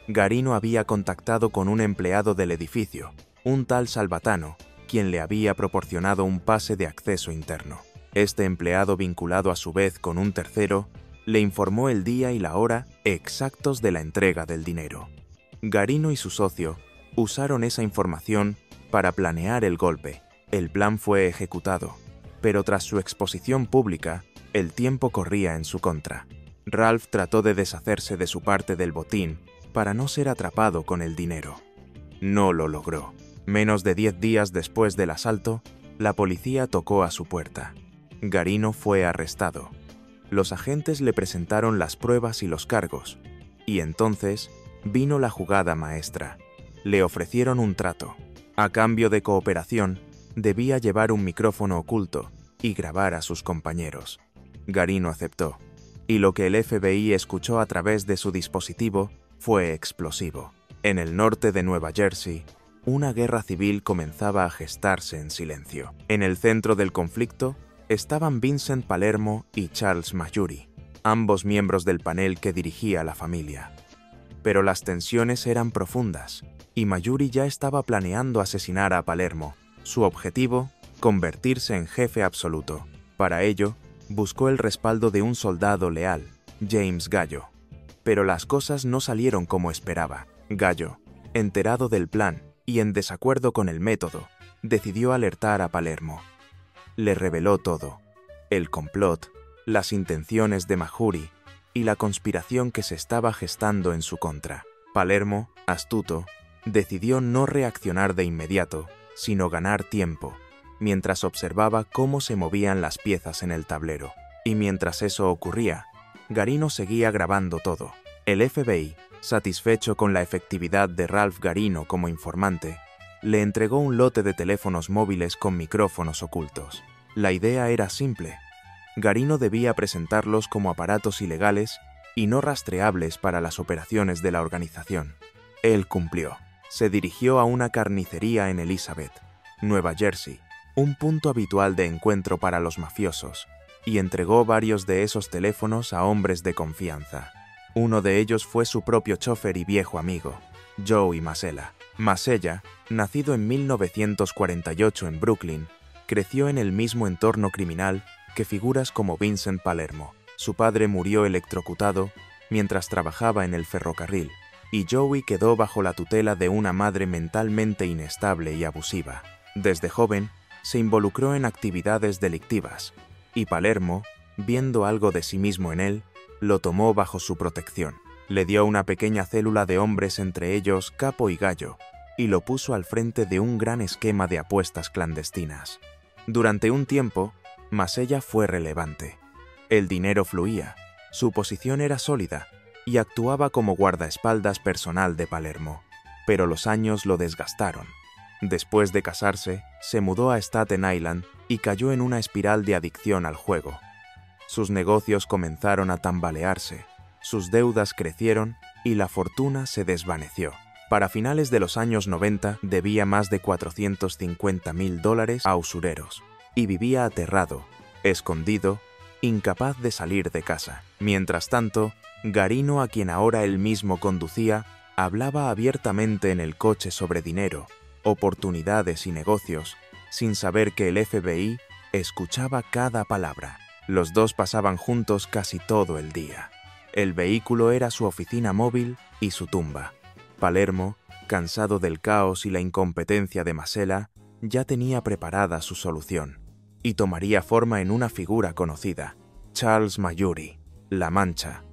Garino había contactado con un empleado del edificio, un tal Salvatano, quien le había proporcionado un pase de acceso interno. Este empleado, vinculado a su vez con un tercero, le informó el día y la hora exactos de la entrega del dinero. Garino y su socio usaron esa información para planear el golpe. El plan fue ejecutado, pero tras su exposición pública, el tiempo corría en su contra. Ralph trató de deshacerse de su parte del botín para no ser atrapado con el dinero. No lo logró. Menos de 10 días después del asalto, la policía tocó a su puerta. Garino fue arrestado. Los agentes le presentaron las pruebas y los cargos, y entonces vino la jugada maestra. Le ofrecieron un trato. A cambio de cooperación, debía llevar un micrófono oculto y grabar a sus compañeros. Garino aceptó, y lo que el FBI escuchó a través de su dispositivo fue explosivo. En el norte de Nueva Jersey, una guerra civil comenzaba a gestarse en silencio. En el centro del conflicto estaban Vincent Palermo y Charles Mayuri, ambos miembros del panel que dirigía la familia. Pero las tensiones eran profundas, y Mayuri ya estaba planeando asesinar a Palermo. Su objetivo, convertirse en jefe absoluto. Para ello, buscó el respaldo de un soldado leal, James Gallo. Pero las cosas no salieron como esperaba. Gallo, enterado del plan y en desacuerdo con el método, decidió alertar a Palermo. Le reveló todo: el complot, las intenciones de Mayuri y la conspiración que se estaba gestando en su contra. Palermo, astuto, decidió no reaccionar de inmediato, sino ganar tiempo, mientras observaba cómo se movían las piezas en el tablero. Y mientras eso ocurría, Garino seguía grabando todo. El FBI, satisfecho con la efectividad de Ralph Garino como informante, le entregó un lote de teléfonos móviles con micrófonos ocultos. La idea era simple. Garino debía presentarlos como aparatos ilegales y no rastreables para las operaciones de la organización. Él cumplió. Se dirigió a una carnicería en Elizabeth, Nueva Jersey, un punto habitual de encuentro para los mafiosos, y entregó varios de esos teléfonos a hombres de confianza. Uno de ellos fue su propio chofer y viejo amigo, Joey Masella. Masella, nacido en 1948 en Brooklyn, creció en el mismo entorno criminal que figuras como Vincent Palermo. Su padre murió electrocutado mientras trabajaba en el ferrocarril, y Joey quedó bajo la tutela de una madre mentalmente inestable y abusiva. Desde joven, se involucró en actividades delictivas, y Palermo, viendo algo de sí mismo en él, lo tomó bajo su protección. Le dio una pequeña célula de hombres, entre ellos Capo y Gallo, y lo puso al frente de un gran esquema de apuestas clandestinas. Durante un tiempo, Masella fue relevante. El dinero fluía, su posición era sólida, y actuaba como guardaespaldas personal de Palermo. Pero los años lo desgastaron. Después de casarse, se mudó a Staten Island y cayó en una espiral de adicción al juego. Sus negocios comenzaron a tambalearse, sus deudas crecieron y la fortuna se desvaneció. Para finales de los años 90 debía más de $450,000 a usureros y vivía aterrado, escondido, incapaz de salir de casa. Mientras tanto, Garino, a quien ahora él mismo conducía, hablaba abiertamente en el coche sobre dinero, oportunidades y negocios, sin saber que el FBI escuchaba cada palabra. Los dos pasaban juntos casi todo el día. El vehículo era su oficina móvil y su tumba. Palermo, cansado del caos y la incompetencia de Masella, ya tenía preparada su solución, y tomaría forma en una figura conocida, Charles Mayuri, La Mancha.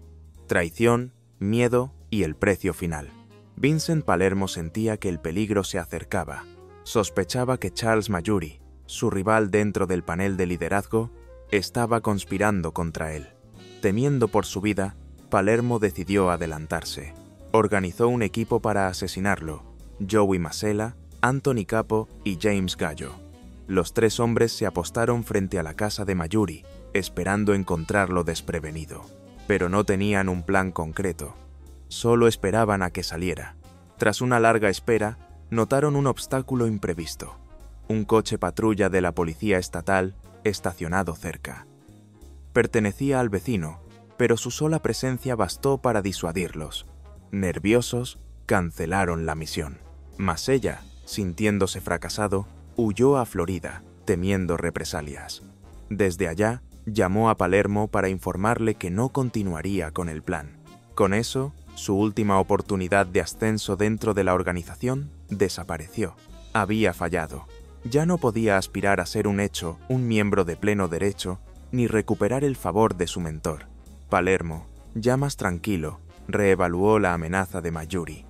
Traición, miedo y el precio final. Vincent Palermo sentía que el peligro se acercaba. Sospechaba que Charles Mayuri, su rival dentro del panel de liderazgo, estaba conspirando contra él. Temiendo por su vida, Palermo decidió adelantarse. Organizó un equipo para asesinarlo: Joey Masella, Anthony Capo y James Gallo. Los tres hombres se apostaron frente a la casa de Mayuri, esperando encontrarlo desprevenido. Pero no tenían un plan concreto. Solo esperaban a que saliera. Tras una larga espera, notaron un obstáculo imprevisto: un coche patrulla de la policía estatal estacionado cerca. Pertenecía al vecino, pero su sola presencia bastó para disuadirlos. Nerviosos, cancelaron la misión. Masella, sintiéndose fracasado, huyó a Florida, temiendo represalias. Desde allá, llamó a Palermo para informarle que no continuaría con el plan. Con eso, su última oportunidad de ascenso dentro de la organización desapareció. Había fallado. Ya no podía aspirar a ser un miembro de pleno derecho, ni recuperar el favor de su mentor. Palermo, ya más tranquilo, reevaluó la amenaza de Mayuri.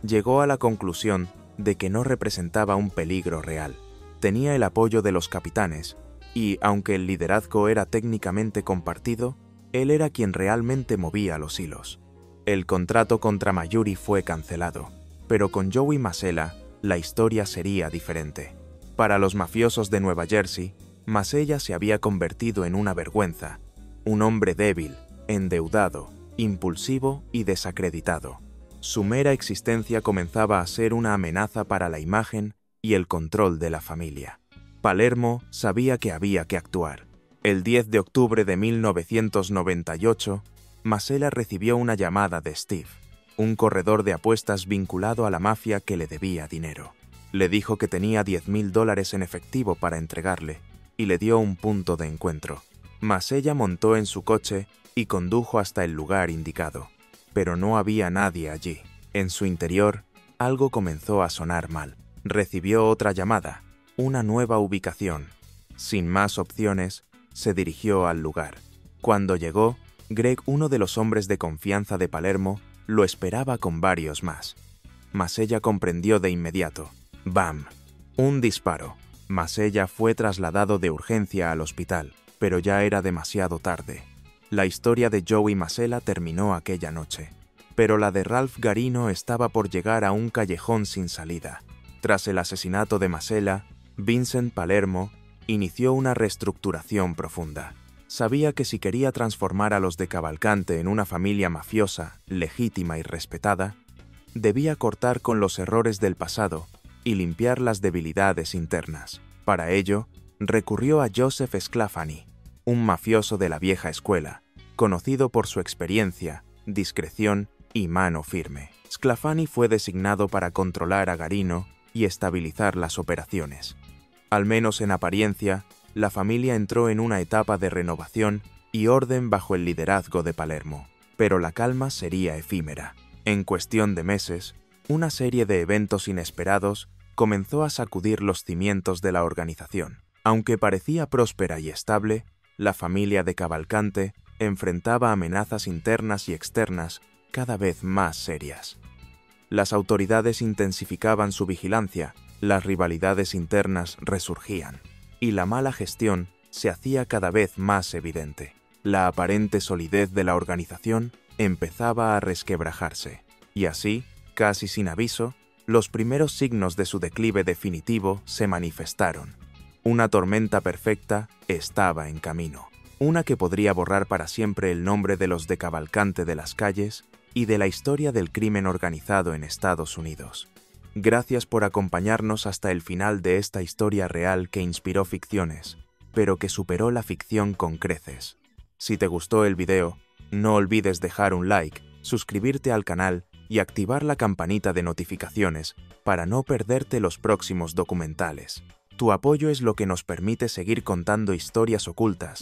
Llegó a la conclusión de que no representaba un peligro real. Tenía el apoyo de los capitanes, y, aunque el liderazgo era técnicamente compartido, él era quien realmente movía los hilos. El contrato contra Mayuri fue cancelado, pero con Joey Masella la historia sería diferente. Para los mafiosos de Nueva Jersey, Masella se había convertido en una vergüenza, un hombre débil, endeudado, impulsivo y desacreditado. Su mera existencia comenzaba a ser una amenaza para la imagen y el control de la familia. Palermo sabía que había que actuar. El 10 de octubre de 1998, Masella recibió una llamada de Steve, un corredor de apuestas vinculado a la mafia que le debía dinero. Le dijo que tenía $10,000 en efectivo para entregarle y le dio un punto de encuentro. Masella montó en su coche y condujo hasta el lugar indicado, pero no había nadie allí. En su interior, algo comenzó a sonar mal. Recibió otra llamada, una nueva ubicación. Sin más opciones, se dirigió al lugar. Cuando llegó, Greg, uno de los hombres de confianza de Palermo, lo esperaba con varios más. Masella comprendió de inmediato. ¡Bam! Un disparo. Masella fue trasladado de urgencia al hospital, pero ya era demasiado tarde. La historia de Joey Masella terminó aquella noche, pero la de Ralph Garino estaba por llegar a un callejón sin salida. Tras el asesinato de Masella, Vincent Palermo inició una reestructuración profunda. Sabía que si quería transformar a los de Cavalcante en una familia mafiosa, legítima y respetada, debía cortar con los errores del pasado y limpiar las debilidades internas. Para ello, recurrió a Joseph Sclafani, un mafioso de la vieja escuela, conocido por su experiencia, discreción y mano firme. Sclafani fue designado para controlar a Garino y estabilizar las operaciones. Al menos en apariencia, la familia entró en una etapa de renovación y orden bajo el liderazgo de Palermo, pero la calma sería efímera. En cuestión de meses, una serie de eventos inesperados comenzó a sacudir los cimientos de la organización. Aunque parecía próspera y estable, la familia de Cavalcante enfrentaba amenazas internas y externas cada vez más serias. Las autoridades intensificaban su vigilancia, las rivalidades internas resurgían, y la mala gestión se hacía cada vez más evidente. La aparente solidez de la organización empezaba a resquebrajarse, y así, casi sin aviso, los primeros signos de su declive definitivo se manifestaron. Una tormenta perfecta estaba en camino, una que podría borrar para siempre el nombre de los de Cavalcante de las calles y de la historia del crimen organizado en Estados Unidos. Gracias por acompañarnos hasta el final de esta historia real que inspiró ficciones, pero que superó la ficción con creces. Si te gustó el video, no olvides dejar un like, suscribirte al canal y activar la campanita de notificaciones para no perderte los próximos documentales. Tu apoyo es lo que nos permite seguir contando historias ocultas